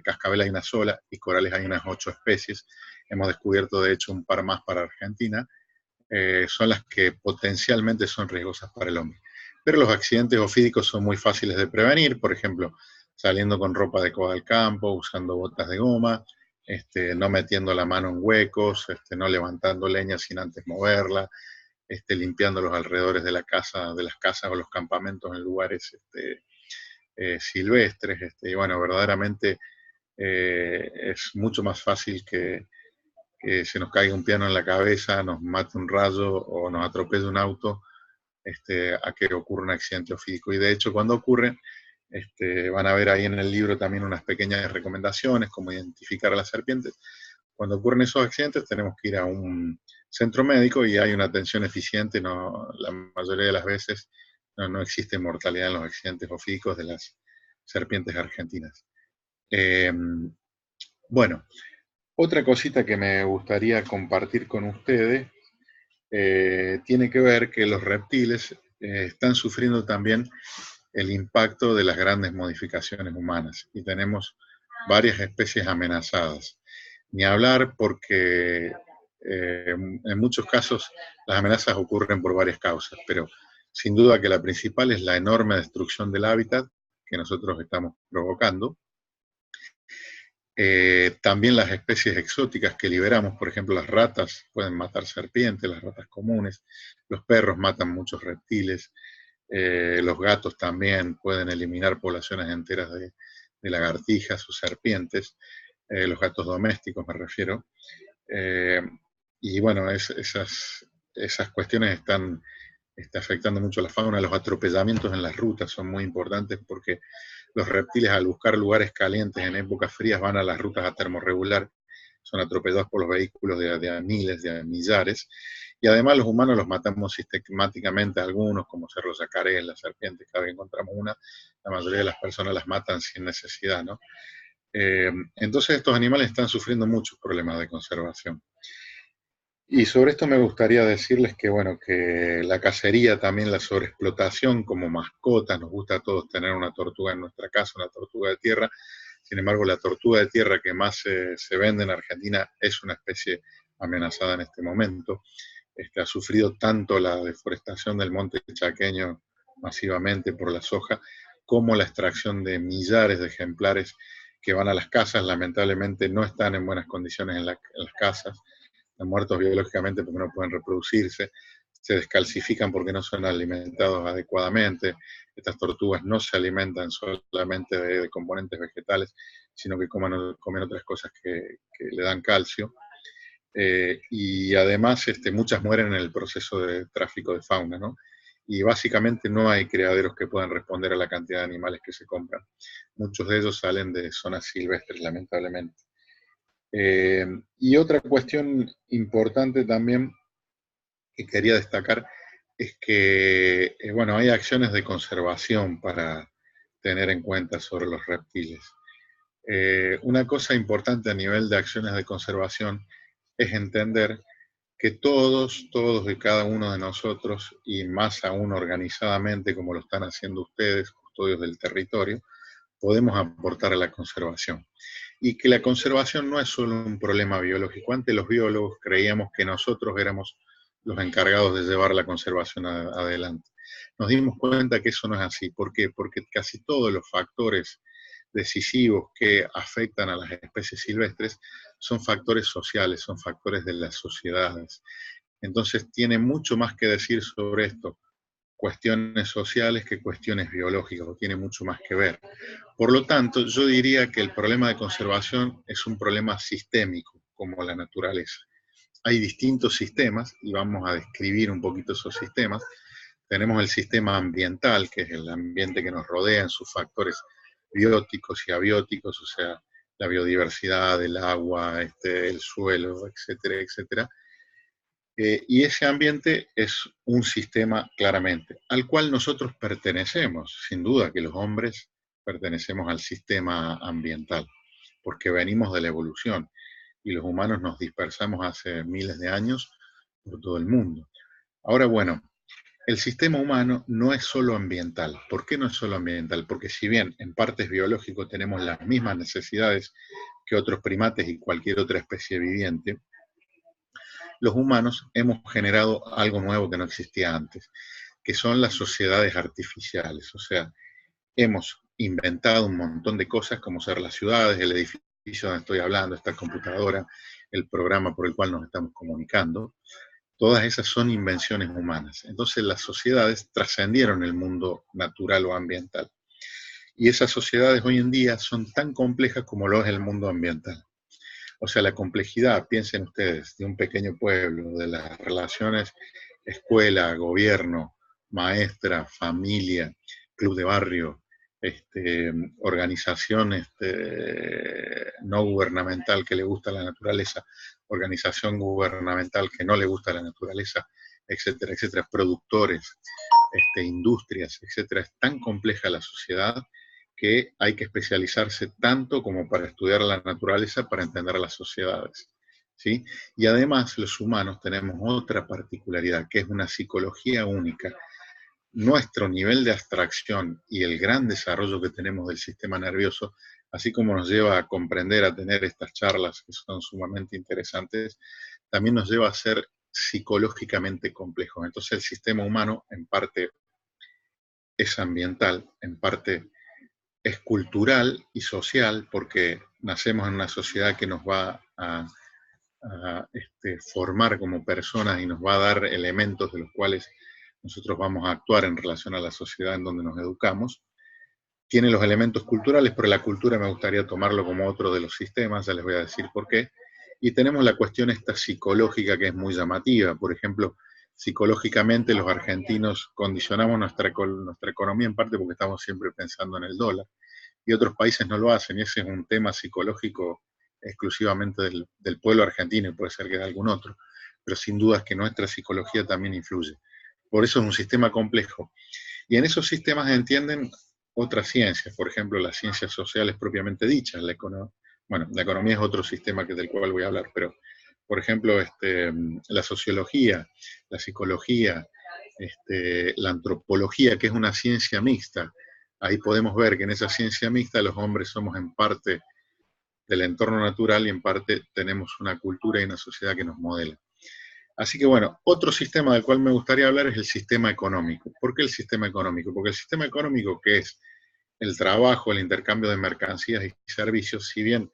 cascabel hay una sola y corales hay unas 8 especies. Hemos descubierto de hecho un par más para Argentina, son las que potencialmente son riesgosas para el hombre. Pero los accidentes ofídicos son muy fáciles de prevenir, por ejemplo, saliendo con ropa adecuada al campo, usando botas de goma, no metiendo la mano en huecos, no levantando leña sin antes moverla, limpiando los alrededores de las casas o los campamentos en lugares silvestres. Y bueno, verdaderamente es mucho más fácil que se nos caiga un piano en la cabeza, nos mate un rayo o nos atropelle un auto, a que ocurra un accidente ofídico. Y de hecho, cuando ocurre, van a ver ahí en el libro también unas pequeñas recomendaciones, como identificar a las serpientes. Cuando ocurren esos accidentes, tenemos que ir a un centro médico y hay una atención eficiente. No, la mayoría de las veces no existe mortalidad en los accidentes ofídicos de las serpientes argentinas. Bueno, otra cosita que me gustaría compartir con ustedes tiene que ver que los reptiles están sufriendo también el impacto de las grandes modificaciones humanas y tenemos varias especies amenazadas. Ni hablar porque en muchos casos las amenazas ocurren por varias causas, pero sin duda que la principal es la enorme destrucción del hábitat que nosotros estamos provocando. También las especies exóticas que liberamos, por ejemplo, las ratas pueden matar serpientes, las ratas comunes, los perros matan muchos reptiles, los gatos también pueden eliminar poblaciones enteras de lagartijas o serpientes, los gatos domésticos me refiero. Y bueno, esas cuestiones están afectando mucho a la fauna. Los atropellamientos en las rutas son muy importantes porque los reptiles, al buscar lugares calientes en épocas frías, van a las rutas a termorregular, son atropellados por los vehículos de miles, de millares, y además los humanos los matamos sistemáticamente, algunos, como cerros yacarés, las serpientes, cada vez que encontramos una, la mayoría de las personas las matan sin necesidad, ¿no? Entonces estos animales están sufriendo muchos problemas de conservación. Y sobre esto me gustaría decirles que, bueno, que la cacería, también la sobreexplotación como mascota, nos gusta a todos tener una tortuga en nuestra casa, una tortuga de tierra. Sin embargo, la tortuga de tierra que más se vende en Argentina es una especie amenazada en este momento. Ha sufrido tanto la deforestación del monte chaqueño masivamente por la soja, como la extracción de millares de ejemplares que van a las casas, lamentablemente no están en buenas condiciones en las casas, están muertos biológicamente porque no pueden reproducirse, se descalcifican porque no son alimentados adecuadamente. Estas tortugas no se alimentan solamente de componentes vegetales, sino que comen otras cosas que le dan calcio. Y además muchas mueren en el proceso de tráfico de fauna, ¿no? Y básicamente no hay criaderos que puedan responder a la cantidad de animales que se compran. Muchos de ellos salen de zonas silvestres, lamentablemente. Y otra cuestión importante también que quería destacar es que, bueno, hay acciones de conservación para tener en cuenta sobre los reptiles. Una cosa importante a nivel de acciones de conservación es entender que todos y cada uno de nosotros, y más aún organizadamente como lo están haciendo ustedes, custodios del territorio, podemos aportar a la conservación. Y que la conservación no es solo un problema biológico. Antes los biólogos creíamos que nosotros éramos los encargados de llevar la conservación adelante. Nos dimos cuenta que eso no es así. ¿Por qué? Porque casi todos los factores decisivos que afectan a las especies silvestres son factores sociales, son factores de las sociedades. Entonces tiene mucho más que decir sobre esto, cuestiones sociales que cuestiones biológicas, o tiene mucho más que ver. Por lo tanto, yo diría que el problema de conservación es un problema sistémico, como la naturaleza. Hay distintos sistemas, y vamos a describir un poquito esos sistemas. Tenemos el sistema ambiental, que es el ambiente que nos rodea en sus factores bióticos y abióticos, o sea, la biodiversidad, el agua, el suelo, etcétera, etcétera. Y ese ambiente es un sistema claramente, al cual nosotros pertenecemos. Sin duda que los hombres pertenecemos al sistema ambiental, porque venimos de la evolución y los humanos nos dispersamos hace miles de años por todo el mundo. Ahora, bueno, el sistema humano no es solo ambiental. ¿Por qué no es solo ambiental? Porque si bien en parte es biológico, tenemos las mismas necesidades que otros primates y cualquier otra especie viviente, los humanos hemos generado algo nuevo que no existía antes, que son las sociedades artificiales. O sea, hemos inventado un montón de cosas como ser las ciudades, el edificio donde estoy hablando, esta computadora, el programa por el cual nos estamos comunicando. Todas esas son invenciones humanas. Entonces las sociedades trascendieron el mundo natural o ambiental. Y esas sociedades hoy en día son tan complejas como lo es el mundo ambiental. O sea, la complejidad, piensen ustedes, de un pequeño pueblo, de las relaciones escuela, gobierno, maestra, familia, club de barrio, organización no gubernamental que le gusta la naturaleza, organización gubernamental que no le gusta la naturaleza, etcétera, etcétera, productores, industrias, etcétera. Es tan compleja la sociedad que hay que especializarse tanto como para estudiar la naturaleza para entender las sociedades, ¿sí? Y además los humanos tenemos otra particularidad, que es una psicología única. Nuestro nivel de abstracción y el gran desarrollo que tenemos del sistema nervioso, así como nos lleva a comprender, a tener estas charlas que son sumamente interesantes, también nos lleva a ser psicológicamente complejos. Entonces el sistema humano en parte es ambiental, en parte es cultural y social, porque nacemos en una sociedad que nos va a formar como personas y nos va a dar elementos de los cuales nosotros vamos a actuar en relación a la sociedad en donde nos educamos. Tiene los elementos culturales, pero la cultura me gustaría tomarlo como otro de los sistemas, ya les voy a decir por qué. Y tenemos la cuestión esta psicológica que es muy llamativa. Por ejemplo, psicológicamente los argentinos condicionamos nuestra economía en parte porque estamos siempre pensando en el dólar, y otros países no lo hacen, y ese es un tema psicológico exclusivamente del pueblo argentino, y puede ser que de algún otro, pero sin duda es que nuestra psicología también influye. Por eso es un sistema complejo. Y en esos sistemas entienden otras ciencias, por ejemplo, las ciencias sociales propiamente dichas. La economía es otro sistema del cual voy a hablar, pero, por ejemplo, la sociología, la psicología, la antropología, que es una ciencia mixta. Ahí podemos ver que en esa ciencia mixta los hombres somos en parte del entorno natural y en parte tenemos una cultura y una sociedad que nos modela. Así que bueno, otro sistema del cual me gustaría hablar es el sistema económico. ¿Por qué el sistema económico? Porque el sistema económico, que es el trabajo, el intercambio de mercancías y servicios, si bien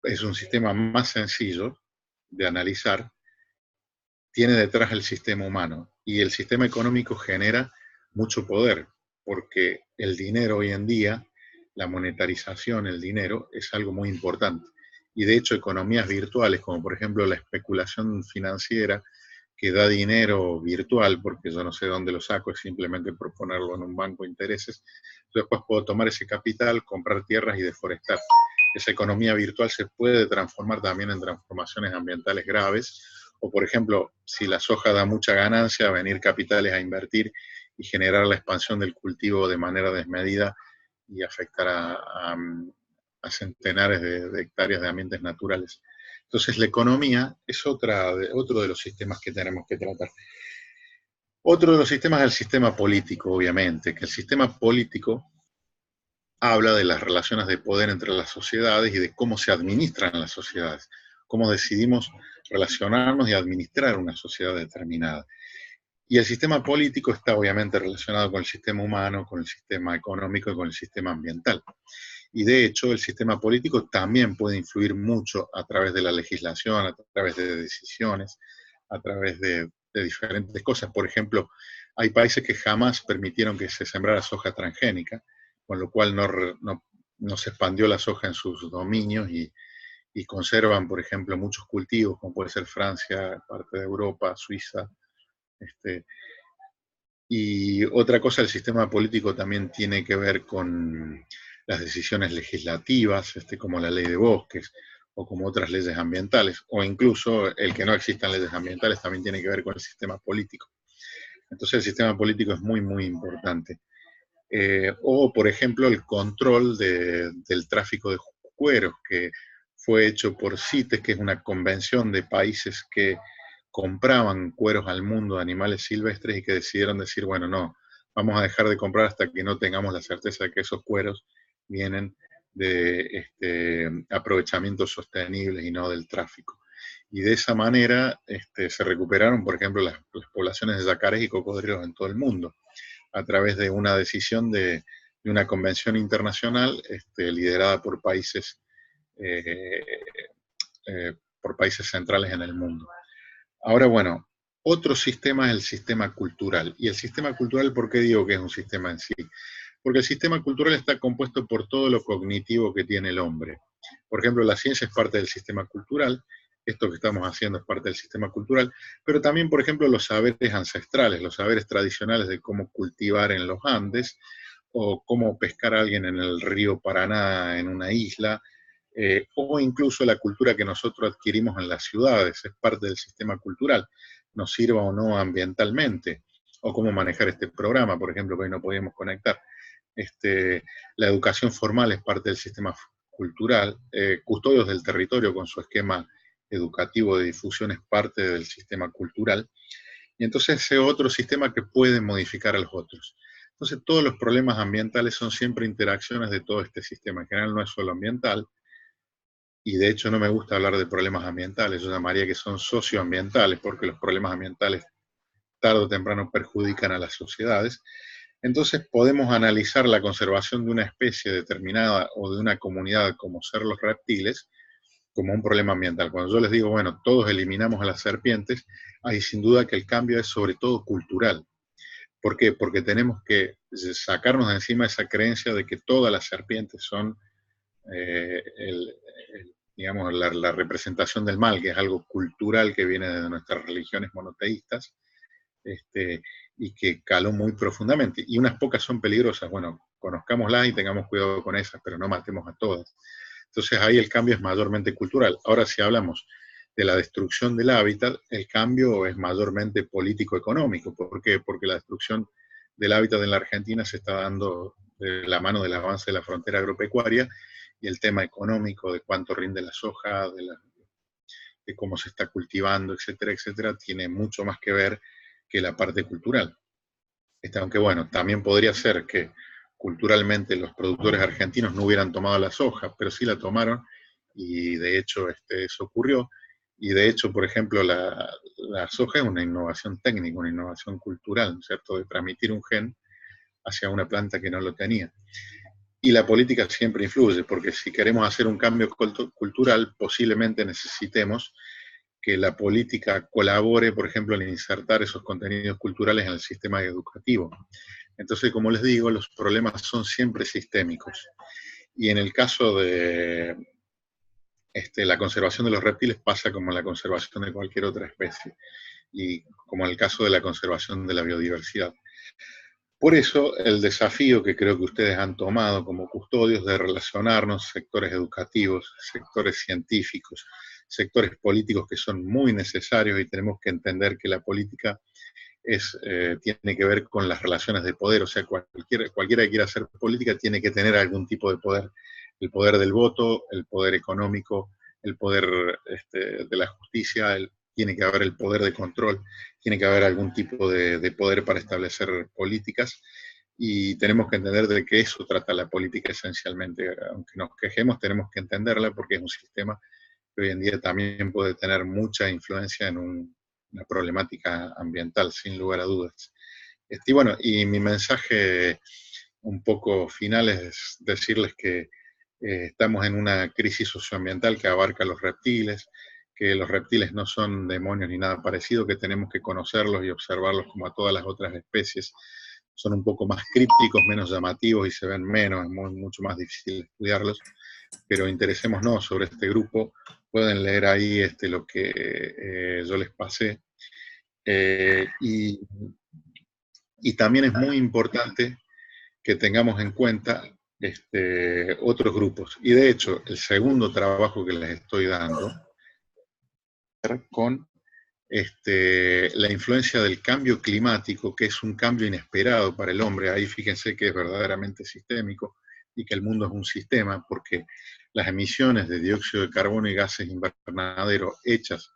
es un sistema más sencillo de analizar, tiene detrás el sistema humano. Y el sistema económico genera mucho poder, porque el dinero hoy en día, la monetarización, el dinero, es algo muy importante. Y de hecho, economías virtuales, como por ejemplo la especulación financiera, que da dinero virtual, porque yo no sé dónde lo saco, es simplemente por ponerlo en un banco de intereses, yo después puedo tomar ese capital, comprar tierras y deforestar. Esa economía virtual se puede transformar también en transformaciones ambientales graves, o por ejemplo, si la soja da mucha ganancia, venir capitales a invertir y generar la expansión del cultivo de manera desmedida y afectar a centenares de hectáreas de ambientes naturales. Entonces la economía es otro de los sistemas que tenemos que tratar. Otro de los sistemas es el sistema político, obviamente, que el sistema político habla de las relaciones de poder entre las sociedades y de cómo se administran las sociedades, cómo decidimos relacionarnos y administrar una sociedad determinada. Y el sistema político está obviamente relacionado con el sistema humano, con el sistema económico y con el sistema ambiental. Y de hecho, el sistema político también puede influir mucho a través de la legislación, a través de decisiones, a través de diferentes cosas. Por ejemplo, hay países que jamás permitieron que se sembrara soja transgénica, con lo cual no se expandió la soja en sus dominios y conservan, por ejemplo, muchos cultivos, como puede ser Francia, parte de Europa, Suiza. Este, y otra cosa, el sistema político también tiene que ver con las decisiones legislativas, como la ley de bosques o como otras leyes ambientales, o incluso el que no existan leyes ambientales también tiene que ver con el sistema político. Entonces el sistema político es muy, muy importante. O, por ejemplo, el control del tráfico de cueros, que fue hecho por CITES, que es una convención de países que compraban cueros al mundo de animales silvestres y que decidieron decir, bueno, no, vamos a dejar de comprar hasta que no tengamos la certeza de que esos cueros vienen de aprovechamientos sostenibles y no del tráfico. Y de esa manera se recuperaron, por ejemplo, las poblaciones de yacarés y cocodrilos en todo el mundo, a través de una decisión de una convención internacional liderada eh, por países centrales en el mundo. Ahora, bueno, otro sistema es el sistema cultural. Y el sistema cultural, ¿por qué digo que es un sistema en sí? Porque el sistema cultural está compuesto por todo lo cognitivo que tiene el hombre. Por ejemplo, la ciencia es parte del sistema cultural, esto que estamos haciendo es parte del sistema cultural, pero también, por ejemplo, los saberes ancestrales, los saberes tradicionales de cómo cultivar en los Andes, o cómo pescar a alguien en el río Paraná, en una isla, o incluso la cultura que nosotros adquirimos en las ciudades, es parte del sistema cultural, nos sirva o no ambientalmente, o cómo manejar este programa, por ejemplo, que hoy no podíamos conectar. La educación formal es parte del sistema cultural, Custodios del Territorio con su esquema educativo de difusión es parte del sistema cultural, y entonces ese otro sistema que puede modificar a los otros. Entonces todos los problemas ambientales son siempre interacciones de todo este sistema, en general no es solo ambiental, y de hecho no me gusta hablar de problemas ambientales, yo llamaría que son socioambientales, porque los problemas ambientales tarde o temprano perjudican a las sociedades. Entonces podemos analizar la conservación de una especie determinada o de una comunidad como ser los reptiles como un problema ambiental. Cuando yo les digo, bueno, todos eliminamos a las serpientes, hay sin duda que el cambio es sobre todo cultural. ¿Por qué? Porque tenemos que sacarnos de encima esa creencia de que todas las serpientes son, digamos, la representación del mal, que es algo cultural que viene de nuestras religiones monoteístas, y que caló muy profundamente. Y unas pocas son peligrosas. Bueno, conozcámoslas y tengamos cuidado con esas, pero no matemos a todas. Entonces ahí el cambio es mayormente cultural. Ahora si hablamos de la destrucción del hábitat, el cambio es mayormente político-económico. ¿Por qué? Porque la destrucción del hábitat en la Argentina se está dando de la mano del avance de la frontera agropecuaria y el tema económico de cuánto rinde la soja, de cómo se está cultivando, etcétera, etcétera, tiene mucho más que ver que la parte cultural. Aunque bueno, también podría ser que culturalmente los productores argentinos no hubieran tomado la soja, pero sí la tomaron y de hecho eso ocurrió. Y de hecho, por ejemplo, la soja es una innovación técnica, una innovación cultural, ¿no es cierto?, de transmitir un gen hacia una planta que no lo tenía. Y la política siempre influye, porque si queremos hacer un cambio cultural, posiblemente necesitemos que la política colabore, por ejemplo, en insertar esos contenidos culturales en el sistema educativo. Entonces, como les digo, los problemas son siempre sistémicos. Y en el caso de la conservación de los reptiles pasa como la conservación de cualquier otra especie, y como en el caso de la conservación de la biodiversidad. Por eso, el desafío que creo que ustedes han tomado como custodios de relacionarnos, sectores educativos, sectores científicos, sectores políticos que son muy necesarios, y tenemos que entender que la política tiene que ver con las relaciones de poder. O sea, cualquiera que quiera hacer política tiene que tener algún tipo de poder. El poder del voto, el poder económico, el poder de la justicia, tiene que haber el poder de control, tiene que haber algún tipo de poder para establecer políticas, y tenemos que entender de que eso trata la política esencialmente. Aunque nos quejemos, tenemos que entenderla, porque es un sistema que hoy en día también puede tener mucha influencia en una problemática ambiental, sin lugar a dudas. Y bueno, y mi mensaje un poco final es decirles que estamos en una crisis socioambiental que abarca los reptiles, que los reptiles no son demonios ni nada parecido, que tenemos que conocerlos y observarlos como a todas las otras especies. Son un poco más crípticos, menos llamativos y se ven menos, es mucho más difícil estudiarlos, pero interesémonos sobre este grupo. Pueden leer ahí lo que yo les pasé. Y también es muy importante que tengamos en cuenta otros grupos. Y de hecho, el segundo trabajo que les estoy dando con la influencia del cambio climático, que es un cambio inesperado para el hombre. Ahí fíjense que es verdaderamente sistémico y que el mundo es un sistema, porque las emisiones de dióxido de carbono y gases invernadero hechas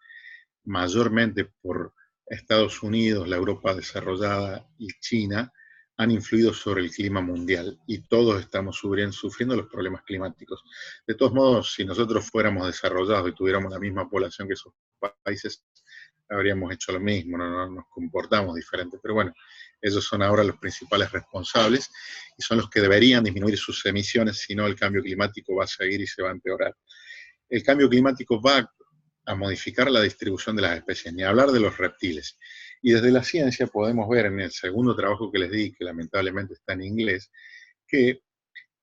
mayormente por Estados Unidos, la Europa desarrollada y China, han influido sobre el clima mundial, y todos estamos sufriendo los problemas climáticos. De todos modos, si nosotros fuéramos desarrollados y tuviéramos la misma población que esos países, habríamos hecho lo mismo, no nos comportamos diferente. Pero bueno, ellos son ahora los principales responsables y son los que deberían disminuir sus emisiones, si no el cambio climático va a seguir y se va a empeorar. El cambio climático va a modificar la distribución de las especies, ni hablar de los reptiles. Y desde la ciencia podemos ver en el segundo trabajo que les di, que lamentablemente está en inglés, que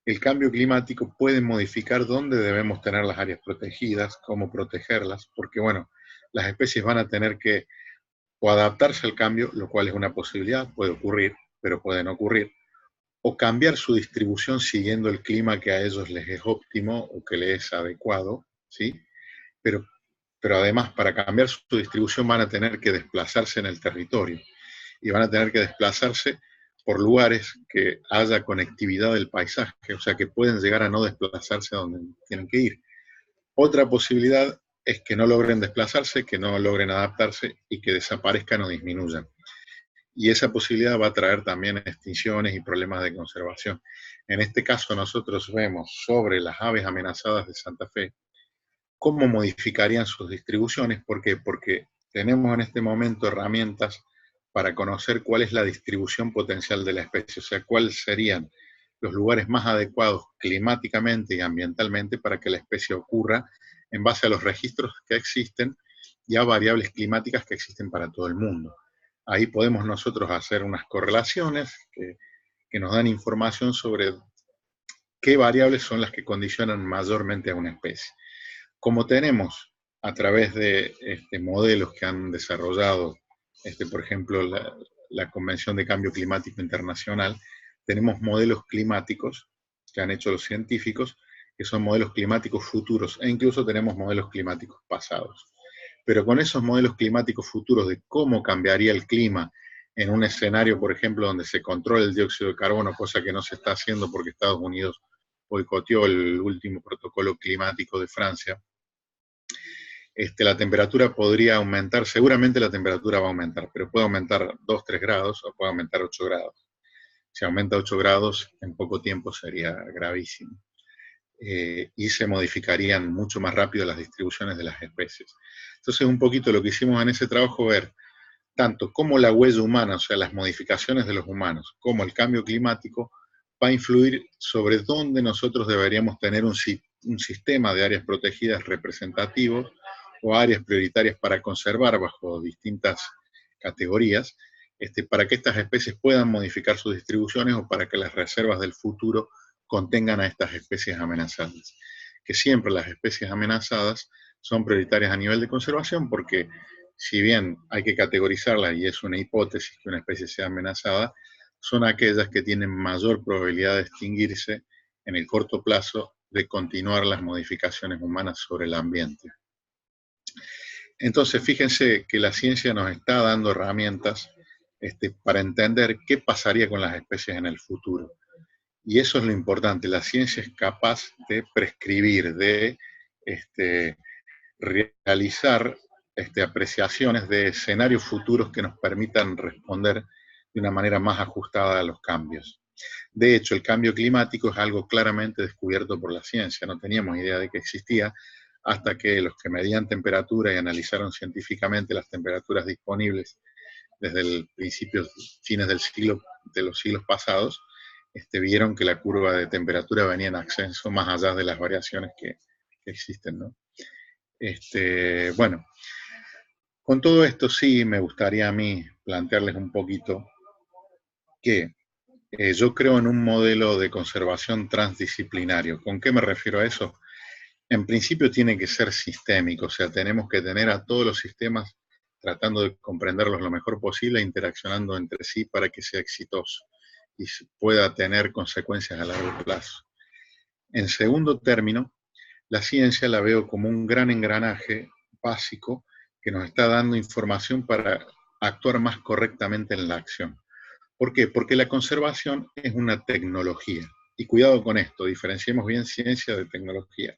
el cambio climático puede modificar dónde debemos tener las áreas protegidas, cómo protegerlas, porque bueno, las especies van a tener que o adaptarse al cambio, lo cual es una posibilidad, puede ocurrir, pero puede no ocurrir, o cambiar su distribución siguiendo el clima que a ellos les es óptimo o que les es adecuado, ¿sí? Pero además, para cambiar su distribución van a tener que desplazarse en el territorio, y van a tener que desplazarse por lugares que haya conectividad del paisaje, o sea, que pueden llegar a no desplazarse a donde tienen que ir. Otra posibilidad es que no logren desplazarse, que no logren adaptarse y que desaparezcan o disminuyan. Y esa posibilidad va a traer también extinciones y problemas de conservación. En este caso, nosotros vemos sobre las aves amenazadas de Santa Fe cómo modificarían sus distribuciones. ¿Por qué? Porque tenemos en este momento herramientas para conocer cuál es la distribución potencial de la especie, o sea, cuáles serían los lugares más adecuados climáticamente y ambientalmente para que la especie ocurra en base a los registros que existen y a variables climáticas que existen para todo el mundo. Ahí podemos nosotros hacer unas correlaciones que nos dan información sobre qué variables son las que condicionan mayormente a una especie. Como tenemos a través de modelos que han desarrollado, por ejemplo, la Convención de Cambio Climático Internacional, tenemos modelos climáticos que han hecho los científicos, que son modelos climáticos futuros, e incluso tenemos modelos climáticos pasados. Pero con esos modelos climáticos futuros de cómo cambiaría el clima en un escenario, por ejemplo, donde se controla el dióxido de carbono, cosa que no se está haciendo porque Estados Unidos boicoteó el último protocolo climático de Francia, la temperatura podría aumentar. Seguramente la temperatura va a aumentar, pero puede aumentar 2, 3 grados o puede aumentar 8 grados. Si aumenta 8 grados en poco tiempo sería gravísimo. Y se modificarían mucho más rápido las distribuciones de las especies. Entonces, un poquito lo que hicimos en ese trabajo, ver tanto cómo la huella humana, o sea, las modificaciones de los humanos, como el cambio climático, va a influir sobre dónde nosotros deberíamos tener un sistema de áreas protegidas representativos o áreas prioritarias para conservar bajo distintas categorías, para que estas especies puedan modificar sus distribuciones o para que las reservas del futuro contengan a estas especies amenazadas. Que siempre las especies amenazadas son prioritarias a nivel de conservación porque si bien hay que categorizarlas y es una hipótesis que una especie sea amenazada, son aquellas que tienen mayor probabilidad de extinguirse en el corto plazo de continuar las modificaciones humanas sobre el ambiente. Entonces, fíjense que la ciencia nos está dando herramientas para entender qué pasaría con las especies en el futuro. Y eso es lo importante, la ciencia es capaz de prescribir, de realizar apreciaciones de escenarios futuros que nos permitan responder de una manera más ajustada a los cambios. De hecho, el cambio climático es algo claramente descubierto por la ciencia, no teníamos idea de que existía hasta que los que medían temperatura y analizaron científicamente las temperaturas disponibles desde el principio, fines de los siglos pasados, vieron que la curva de temperatura venía en ascenso más allá de las variaciones que existen, ¿no? Bueno, con todo esto sí me gustaría a mí plantearles un poquito que yo creo en un modelo de conservación transdisciplinario. ¿Con qué me refiero a eso? En principio tiene que ser sistémico, o sea, tenemos que tener a todos los sistemas tratando de comprenderlos lo mejor posible, interaccionando entre sí para que sea exitoso y pueda tener consecuencias a largo plazo. En segundo término, la ciencia la veo como un gran engranaje básico que nos está dando información para actuar más correctamente en la acción. ¿Por qué? Porque la conservación es una tecnología. Y cuidado con esto, diferenciemos bien ciencia de tecnología.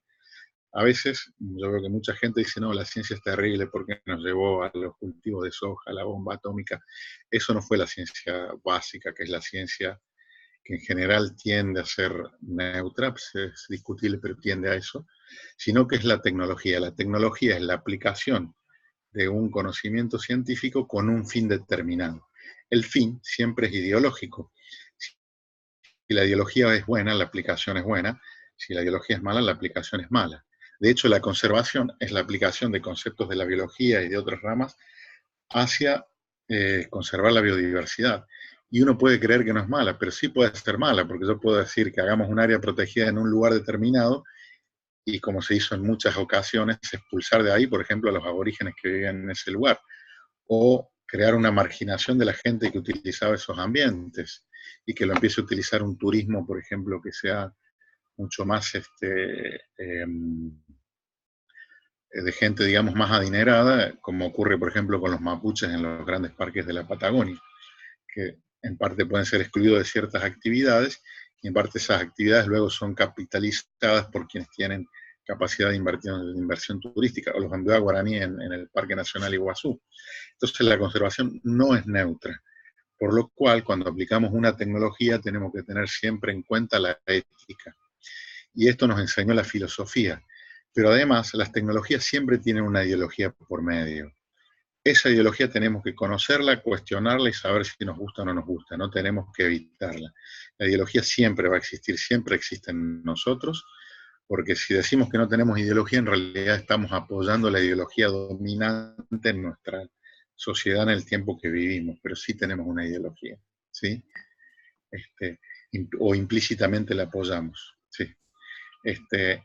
A veces yo veo que mucha gente dice, no, la ciencia es terrible porque nos llevó a los cultivos de soja, a la bomba atómica. Eso no fue la ciencia básica, que es la ciencia que en general tiende a ser neutra, pues es discutible, pero tiende a eso, sino que es la tecnología. La tecnología es la aplicación de un conocimiento científico con un fin determinado. El fin siempre es ideológico. Si la ideología es buena, la aplicación es buena. Si la ideología es mala, la aplicación es mala. De hecho, la conservación es la aplicación de conceptos de la biología y de otras ramas hacia conservar la biodiversidad. Y uno puede creer que no es mala, pero sí puede ser mala, porque yo puedo decir que hagamos un área protegida en un lugar determinado y, como se hizo en muchas ocasiones, expulsar de ahí, por ejemplo, a los aborígenes que vivían en ese lugar, o crear una marginación de la gente que utilizaba esos ambientes y que lo empiece a utilizar un turismo, por ejemplo, que sea mucho más de gente, digamos, más adinerada, como ocurre, por ejemplo, con los mapuches en los grandes parques de la Patagonia, que en parte pueden ser excluidos de ciertas actividades y en parte esas actividades luego son capitalizadas por quienes tienen capacidad de inversión turística, o los Andúa Guaraní en el Parque Nacional Iguazú. Entonces la conservación no es neutra, por lo cual cuando aplicamos una tecnología tenemos que tener siempre en cuenta la ética. Y esto nos enseñó la filosofía. Pero además, las tecnologías siempre tienen una ideología por medio. Esa ideología tenemos que conocerla, cuestionarla y saber si nos gusta o no nos gusta. No tenemos que evitarla. La ideología siempre va a existir, siempre existe en nosotros, porque si decimos que no tenemos ideología, en realidad estamos apoyando la ideología dominante en nuestra sociedad en el tiempo que vivimos, pero sí tenemos una ideología, ¿sí? O implícitamente la apoyamos, ¿sí?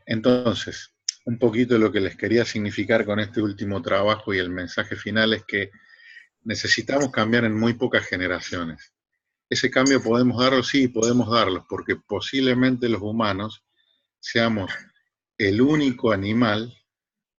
Entonces, un poquito lo que les quería significar con este último trabajo y el mensaje final es que necesitamos cambiar en muy pocas generaciones. Ese cambio podemos darlo, sí, podemos darlo, porque posiblemente los humanos seamos el único animal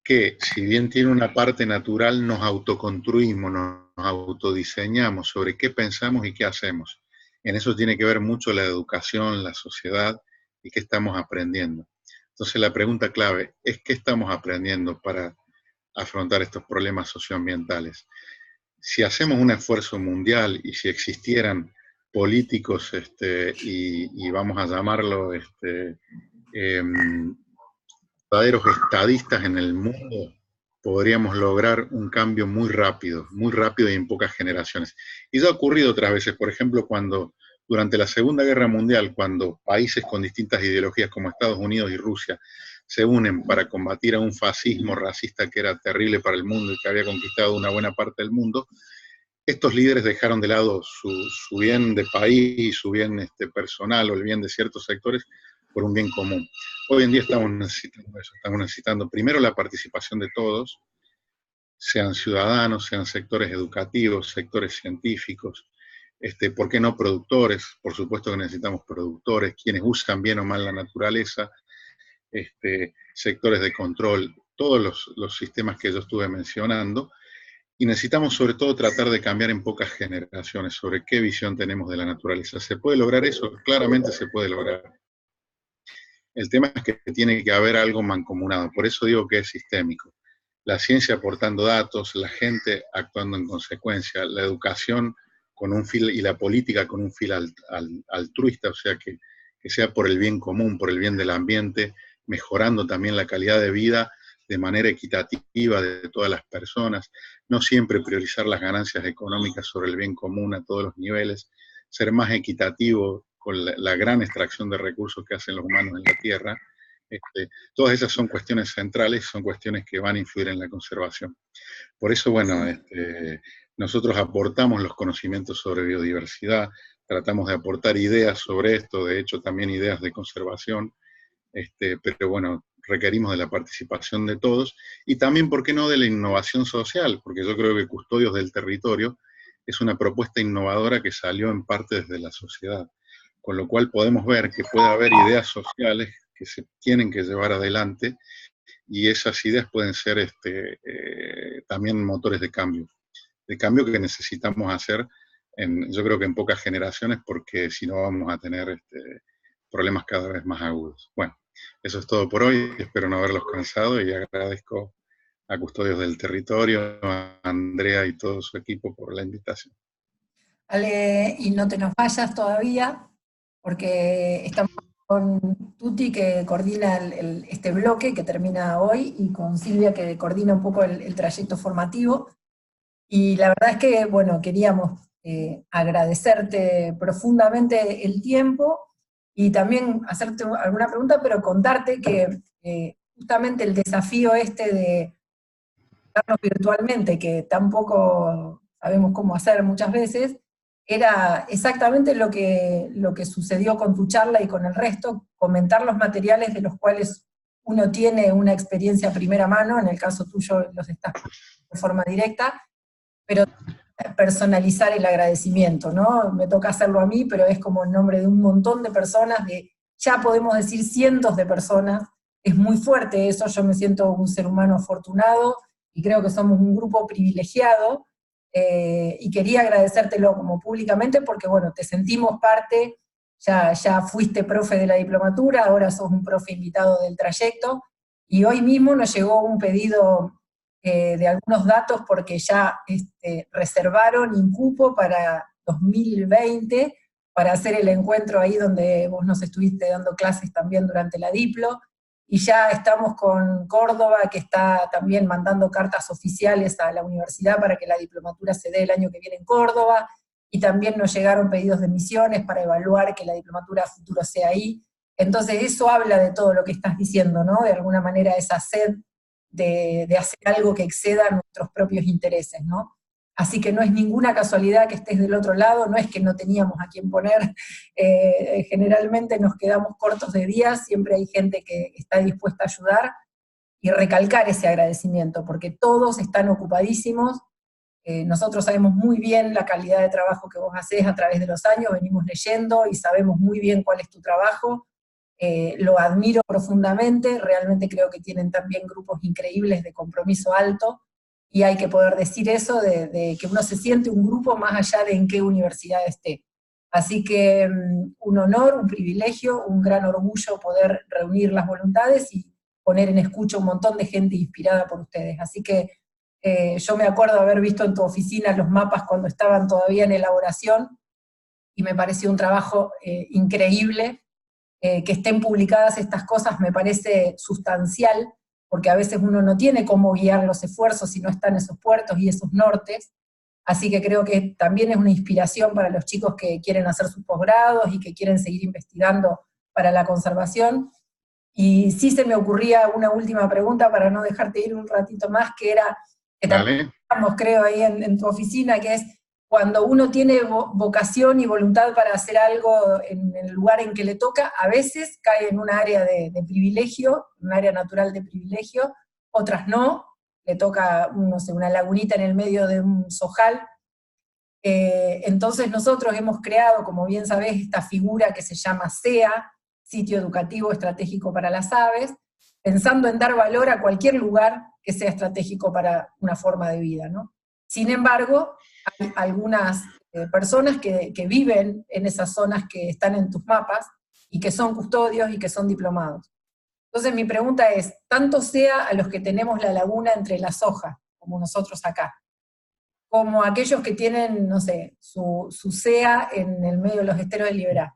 que, si bien tiene una parte natural, nos autoconstruimos, nos autodiseñamos sobre qué pensamos y qué hacemos. En eso tiene que ver mucho la educación, la sociedad y qué estamos aprendiendo. Entonces la pregunta clave es qué estamos aprendiendo para afrontar estos problemas socioambientales. Si hacemos un esfuerzo mundial y si existieran políticos y vamos a llamarlo verdaderos estadistas en el mundo, podríamos lograr un cambio muy rápido y en pocas generaciones. Y eso ha ocurrido otras veces, por ejemplo, cuando durante la Segunda Guerra Mundial, cuando países con distintas ideologías como Estados Unidos y Rusia se unen para combatir a un fascismo racista que era terrible para el mundo y que había conquistado una buena parte del mundo, estos líderes dejaron de lado su bien de país, su bien personal o el bien de ciertos sectores por un bien común. Hoy en día estamos necesitando eso, estamos necesitando primero la participación de todos, sean ciudadanos, sean sectores educativos, sectores científicos, ¿por qué no productores? Por supuesto que necesitamos productores, quienes usan bien o mal la naturaleza, sectores de control, todos los sistemas que yo estuve mencionando, y necesitamos sobre todo tratar de cambiar en pocas generaciones sobre qué visión tenemos de la naturaleza. ¿Se puede lograr eso? Claramente se puede lograr. El tema es que tiene que haber algo mancomunado, por eso digo que es sistémico. La ciencia aportando datos, la gente actuando en consecuencia, la educación con un fil y la política con un fil altruista, o sea, que sea por el bien común, por el bien del ambiente, mejorando también la calidad de vida de manera equitativa de todas las personas, no siempre priorizar las ganancias económicas sobre el bien común a todos los niveles, ser más equitativo con la gran extracción de recursos que hacen los humanos en la Tierra. Todas esas son cuestiones centrales, son cuestiones que van a influir en la conservación. Por eso, bueno, nosotros aportamos los conocimientos sobre biodiversidad, tratamos de aportar ideas sobre esto, de hecho también ideas de conservación, pero bueno, requerimos de la participación de todos y también, ¿por qué no?, de la innovación social, porque yo creo que Custodios del Territorio es una propuesta innovadora que salió en parte desde la sociedad, con lo cual podemos ver que puede haber ideas sociales que se tienen que llevar adelante y esas ideas pueden ser también motores de cambio que necesitamos hacer, yo creo que en pocas generaciones, porque si no vamos a tener problemas cada vez más agudos. Bueno, eso es todo por hoy, espero no haberlos cansado y agradezco a Custodios del Territorio, a Andrea y todo su equipo por la invitación. Ale, y no te nos vayas todavía, porque estamos con Tuti, que coordina este bloque que termina hoy, y con Silvia, que coordina un poco el trayecto formativo. Y la verdad es que, bueno, queríamos agradecerte profundamente el tiempo y también hacerte alguna pregunta, pero contarte que justamente el desafío de vernos virtualmente, que tampoco sabemos cómo hacer muchas veces, era exactamente lo que sucedió con tu charla y con el resto, comentar los materiales de los cuales uno tiene una experiencia a primera mano, en el caso tuyo los estás de forma directa, pero personalizar el agradecimiento, ¿no? Me toca hacerlo a mí, pero es como en nombre de un montón de personas, ya podemos decir cientos de personas, es muy fuerte eso, yo me siento un ser humano afortunado, y creo que somos un grupo privilegiado, y quería agradecértelo como públicamente, porque bueno, te sentimos parte, ya fuiste profe de la diplomatura, ahora sos un profe invitado del trayecto, y hoy mismo nos llegó un pedido de algunos datos porque ya reservaron un cupo para 2020 para hacer el encuentro ahí donde vos nos estuviste dando clases también durante la Diplo, y ya estamos con Córdoba, que está también mandando cartas oficiales a la universidad para que la diplomatura se dé el año que viene en Córdoba, y también nos llegaron pedidos de misiones para evaluar que la diplomatura a futuro sea ahí. Entonces eso habla de todo lo que estás diciendo, ¿no? De alguna manera esa sed de hacer algo que exceda nuestros propios intereses, ¿no? Así que no es ninguna casualidad que estés del otro lado, no es que no teníamos a quién poner, generalmente nos quedamos cortos de días, siempre hay gente que está dispuesta a ayudar, y recalcar ese agradecimiento, porque todos están ocupadísimos, nosotros sabemos muy bien la calidad de trabajo que vos hacés a través de los años, venimos leyendo y sabemos muy bien cuál es tu trabajo, lo admiro profundamente, realmente creo que tienen también grupos increíbles de compromiso alto, y hay que poder decir eso, de que uno se siente un grupo más allá de en qué universidad esté. Así que un honor, un privilegio, un gran orgullo poder reunir las voluntades y poner en escucha un montón de gente inspirada por ustedes. Así que yo me acuerdo haber visto en tu oficina los mapas cuando estaban todavía en elaboración, y me pareció un trabajo increíble. Que estén publicadas estas cosas me parece sustancial, porque a veces uno no tiene cómo guiar los esfuerzos si no están esos puertos y esos nortes. Así que creo que también es una inspiración para los chicos que quieren hacer sus posgrados y que quieren seguir investigando para la conservación. Y sí se me ocurría una última pregunta para no dejarte ir un ratito más, que era, que también ¿Vale? estamos, creo, ahí en tu oficina, que es cuando uno tiene vocación y voluntad para hacer algo en el lugar en que le toca, a veces cae en un área de privilegio, un área natural de privilegio, otras no, le toca, no sé, una lagunita en el medio de un zojal. Entonces nosotros hemos creado, como bien sabés, esta figura que se llama SEA, Sitio Educativo Estratégico para las Aves, pensando en dar valor a cualquier lugar que sea estratégico para una forma de vida, ¿no? Sin embargo, hay algunas personas que viven en esas zonas que están en tus mapas y que son custodios y que son diplomados. Entonces mi pregunta es, tanto sea a los que tenemos la laguna entre las hojas, como nosotros acá, como aquellos que tienen, no sé, su CEA en el medio de los esteros del Liberá.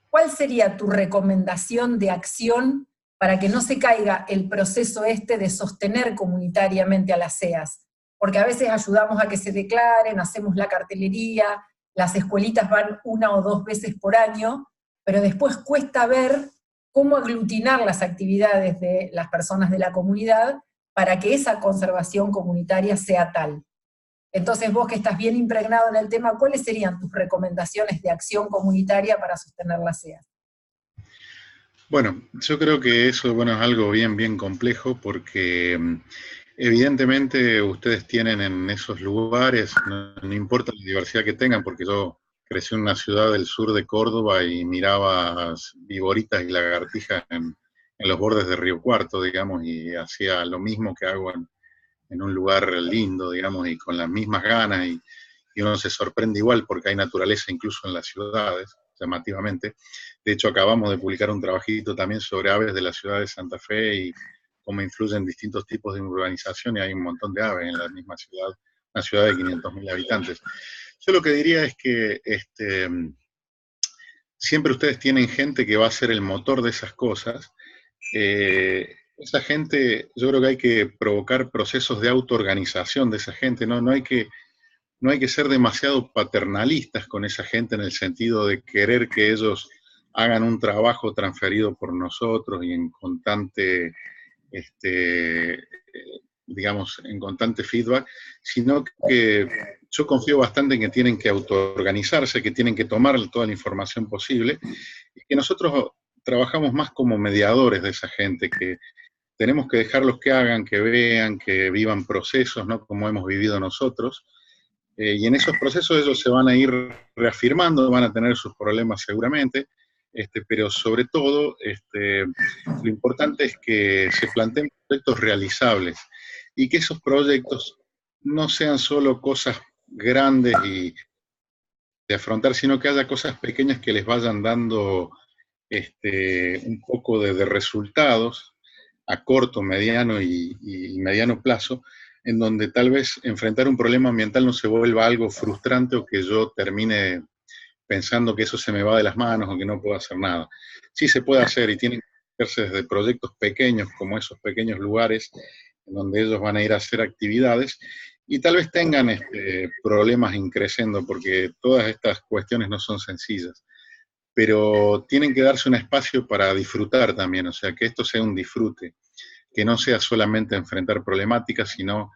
¿Cuál sería tu recomendación de acción para que no se caiga el proceso este de sostener comunitariamente a las CEAs? Porque a veces ayudamos a que se declaren, hacemos la cartelería, las escuelitas van 1 o 2 veces por año, pero después cuesta ver cómo aglutinar las actividades de las personas de la comunidad para que esa conservación comunitaria sea tal. Entonces vos que estás bien impregnado en el tema, ¿cuáles serían tus recomendaciones de acción comunitaria para sostener la SEA? Bueno, yo creo que eso, bueno, es algo bien complejo porque evidentemente ustedes tienen en esos lugares, no importa la diversidad que tengan, porque yo crecí en una ciudad del sur de Córdoba y miraba viboritas y lagartijas en los bordes de Río Cuarto, digamos, y hacía lo mismo que hago en un lugar lindo, digamos, y con las mismas ganas, y uno se sorprende igual porque hay naturaleza incluso en las ciudades, llamativamente. De hecho, acabamos de publicar un trabajito también sobre aves de la ciudad de Santa Fe y cómo influyen distintos tipos de urbanización, y hay un montón de aves en la misma ciudad, una ciudad de 500.000 habitantes. Yo lo que diría es que siempre ustedes tienen gente que va a ser el motor de esas cosas. Esa gente, yo creo que hay que provocar procesos de autoorganización de esa gente, ¿no? No hay que ser demasiado paternalistas con esa gente en el sentido de querer que ellos hagan un trabajo transferido por nosotros y en constante, digamos, en constante feedback, sino que yo confío bastante en que tienen que autoorganizarse, que tienen que tomar toda la información posible, y que nosotros trabajamos más como mediadores de esa gente, que tenemos que dejarlos que hagan, que vean, que vivan procesos, ¿no? Como hemos vivido nosotros, y en esos procesos ellos se van a ir reafirmando, van a tener sus problemas seguramente, pero sobre todo lo importante es que se planteen proyectos realizables y que esos proyectos no sean solo cosas grandes y de afrontar, sino que haya cosas pequeñas que les vayan dando un poco de resultados a corto, mediano y mediano plazo, en donde tal vez enfrentar un problema ambiental no se vuelva algo frustrante o que yo termine pensando que eso se me va de las manos o que no puedo hacer nada. Sí se puede hacer y tienen que hacerse desde proyectos pequeños, como esos pequeños lugares en donde ellos van a ir a hacer actividades y tal vez tengan problemas increciendo, porque todas estas cuestiones no son sencillas, pero tienen que darse un espacio para disfrutar también, o sea, que esto sea un disfrute, que no sea solamente enfrentar problemáticas, sino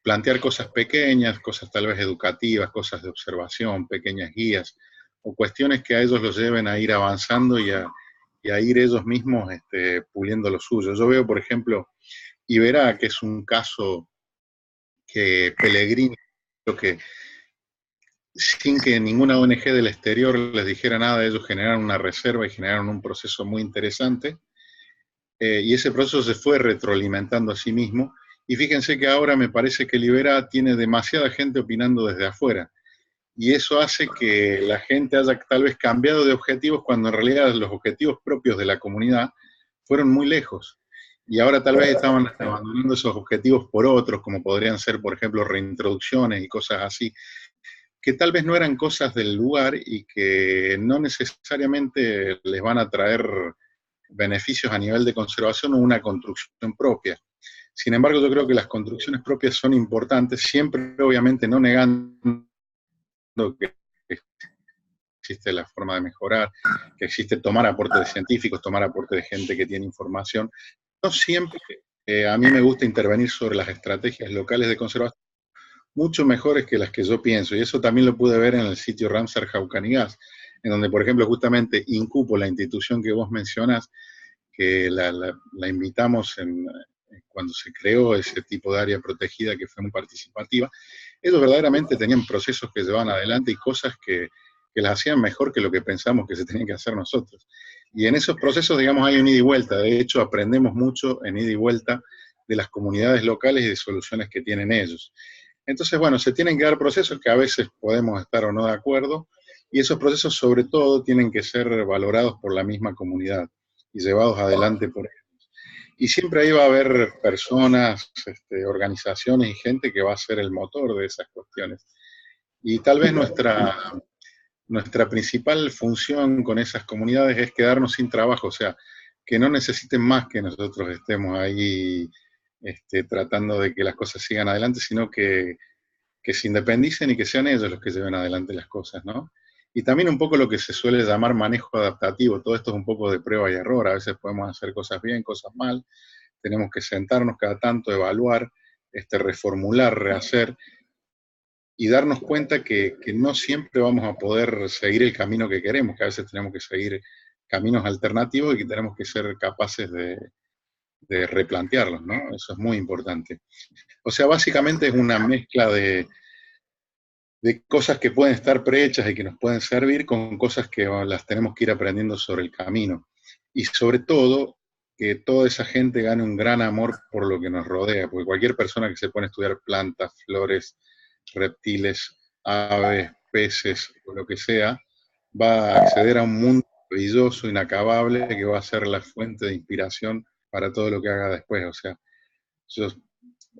plantear cosas pequeñas, cosas tal vez educativas, cosas de observación, pequeñas guías, o cuestiones que a ellos los lleven a ir avanzando y a ir ellos mismos puliendo lo suyo. Yo veo, por ejemplo, Iberá, que es un caso que Pellegrini, lo que sin que ninguna ONG del exterior les dijera nada, ellos generaron una reserva y generaron un proceso muy interesante, y ese proceso se fue retroalimentando a sí mismo, y fíjense que ahora me parece que Libera tiene demasiada gente opinando desde afuera, y eso hace que la gente haya tal vez cambiado de objetivos cuando en realidad los objetivos propios de la comunidad fueron muy lejos, y ahora tal vez estaban abandonando esos objetivos por otros, como podrían ser, por ejemplo, reintroducciones y cosas así, que tal vez no eran cosas del lugar y que no necesariamente les van a traer beneficios a nivel de conservación o una construcción propia. Sin embargo, yo creo que las construcciones propias son importantes, siempre obviamente no negando que existe la forma de mejorar, que existe tomar aporte de científicos, tomar aporte de gente que tiene información. No siempre, a mí me gusta intervenir sobre las estrategias locales de conservación, mucho mejores que las que yo pienso, y eso también lo pude ver en el sitio Ramsar Jaucanigas, en donde, por ejemplo, justamente Incupo, la institución que vos mencionás, que la invitamos cuando se creó ese tipo de área protegida que fue muy participativa, ellos verdaderamente tenían procesos que llevaban adelante y cosas que las hacían mejor que lo que pensamos que se tenía que hacer nosotros. Y en esos procesos, digamos, hay un ida y vuelta. De hecho, aprendemos mucho en ida y vuelta de las comunidades locales y de soluciones que tienen ellos. Entonces, bueno, se tienen que dar procesos que a veces podemos estar o no de acuerdo, y esos procesos sobre todo tienen que ser valorados por la misma comunidad y llevados adelante por ellos. Y siempre ahí va a haber personas, organizaciones y gente que va a ser el motor de esas cuestiones. Y tal vez nuestra principal función con esas comunidades es quedarnos sin trabajo, o sea, que no necesiten más que nosotros estemos ahí tratando de que las cosas sigan adelante, sino que se independicen y que sean ellos los que lleven adelante las cosas, ¿no? Y también un poco lo que se suele llamar manejo adaptativo, todo esto es un poco de prueba y error, a veces podemos hacer cosas bien, cosas mal, tenemos que sentarnos cada tanto, evaluar, reformular, rehacer, y darnos cuenta que no siempre vamos a poder seguir el camino que queremos, que a veces tenemos que seguir caminos alternativos y que tenemos que ser capaces de replantearlos, ¿no? Eso es muy importante. O sea, básicamente es una mezcla de cosas que pueden estar prehechas y que nos pueden servir con cosas que las tenemos que ir aprendiendo sobre el camino. Y sobre todo, que toda esa gente gane un gran amor por lo que nos rodea, porque cualquier persona que se pone a estudiar plantas, flores, reptiles, aves, peces, o lo que sea, va a acceder a un mundo maravilloso, inacabable, que va a ser la fuente de inspiración para todo lo que haga después. O sea, yo,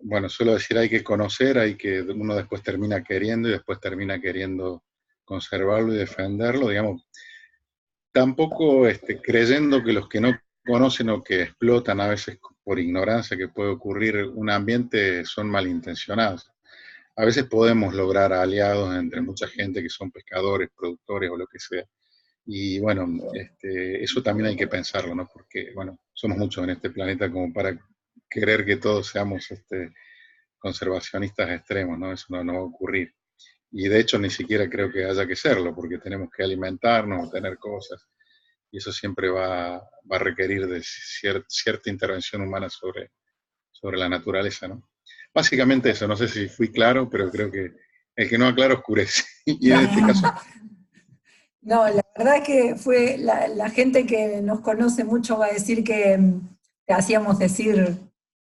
bueno, suelo decir, hay que conocer, hay que uno después termina queriendo y después termina queriendo conservarlo y defenderlo, digamos, tampoco creyendo que los que no conocen o que explotan a veces por ignorancia que puede ocurrir un ambiente son malintencionados. A veces podemos lograr aliados entre mucha gente que son pescadores, productores o lo que sea. Y bueno, eso también hay que pensarlo, ¿no? Porque, bueno, somos muchos en este planeta como para querer que todos seamos conservacionistas extremos, ¿no? Eso no va a ocurrir. Y de hecho ni siquiera creo que haya que serlo, porque tenemos que alimentarnos, tener cosas, y eso siempre va a requerir de cierta intervención humana sobre la naturaleza, ¿no? Básicamente eso, no sé si fui claro, pero creo que el que no aclara oscurece, y en este caso... No, la verdad es que fue la gente que nos conoce mucho va a decir que te hacíamos decir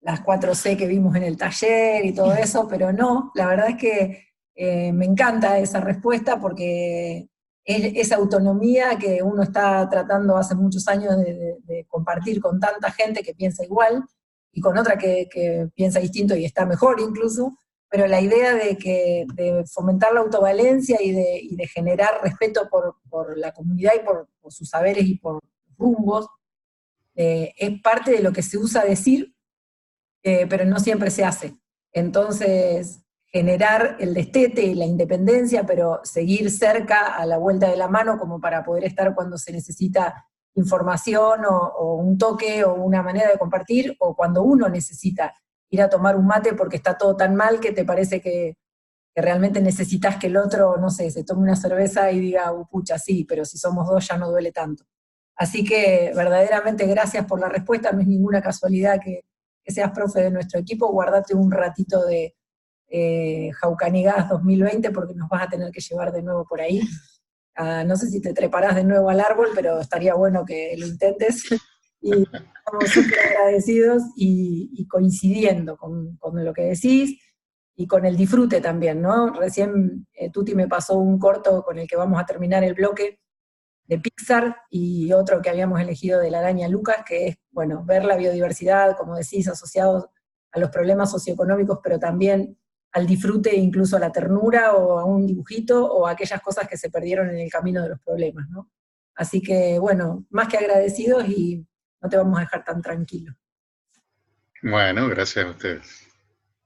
las 4C que vimos en el taller y todo eso, pero no, la verdad es que me encanta esa respuesta porque es esa autonomía que uno está tratando hace muchos años de compartir con tanta gente que piensa igual y con otra que piensa distinto y está mejor incluso, pero la idea de fomentar la autovalencia y de generar respeto por la comunidad y por sus saberes y por rumbos, es parte de lo que se usa decir, pero no siempre se hace. Entonces, generar el destete y la independencia, pero seguir cerca a la vuelta de la mano como para poder estar cuando se necesita información o un toque o una manera de compartir, o cuando uno necesita ir a tomar un mate porque está todo tan mal que te parece que realmente necesitas que el otro, no sé, se tome una cerveza y diga, pucha, sí, pero si somos dos ya no duele tanto. Así que verdaderamente gracias por la respuesta, no es ninguna casualidad que seas profe de nuestro equipo, guardate un ratito de Jaucanigas 2020 porque nos vas a tener que llevar de nuevo por ahí. No sé si te treparás de nuevo al árbol, pero estaría bueno que lo intentes. Y estamos súper agradecidos y coincidiendo con lo que decís y con el disfrute también, ¿no? Recién Tuti me pasó un corto con el que vamos a terminar el bloque de Pixar y otro que habíamos elegido de la araña Lucas, que es, bueno, ver la biodiversidad, como decís, asociados a los problemas socioeconómicos, pero también al disfrute, incluso a la ternura o a un dibujito o a aquellas cosas que se perdieron en el camino de los problemas, ¿no? Así que, bueno, más que agradecidos y no te vamos a dejar tan tranquilo. Bueno, gracias a ustedes.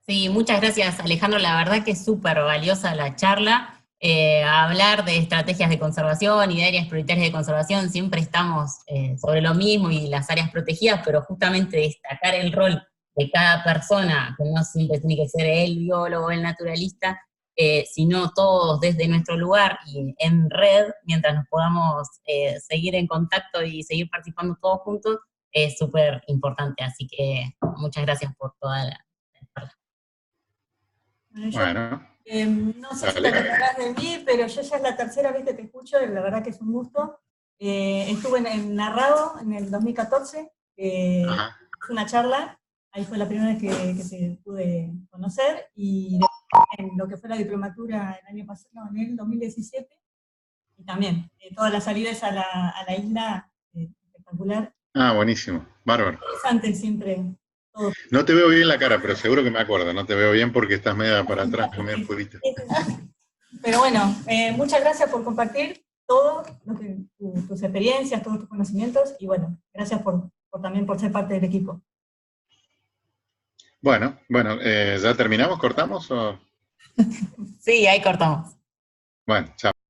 Sí, muchas gracias, Alejandro. La verdad que es súper valiosa la charla. Hablar de estrategias de conservación y de áreas prioritarias de conservación, siempre estamos sobre lo mismo y las áreas protegidas, pero justamente destacar el rol de cada persona, que no siempre tiene que ser el biólogo, el naturalista, sino todos desde nuestro lugar y en red, mientras nos podamos seguir en contacto y seguir participando todos juntos, es súper importante. Así que muchas gracias por toda la charla. Bueno, No sé si te acordarás de mí, pero yo ya es la tercera vez que te escucho, y la verdad que es un gusto. Estuve en Narrado en el 2014, fue una charla, ahí fue la primera vez que te pude conocer, y en lo que fue la diplomatura el año pasado, no, en el 2017, y también todas las salidas a la isla, espectacular. buenísimo, bárbaro. Interesante siempre. Todo. No te veo bien la cara, pero seguro que me acuerdo. No te veo bien porque estás media para atrás, media oscurita. Pero bueno, muchas gracias por compartir todo, tus experiencias, todos tus conocimientos, y bueno, gracias también por ser parte del equipo. Bueno, ¿ya terminamos? ¿Cortamos? O? Sí, ahí cortamos. Bueno, chao.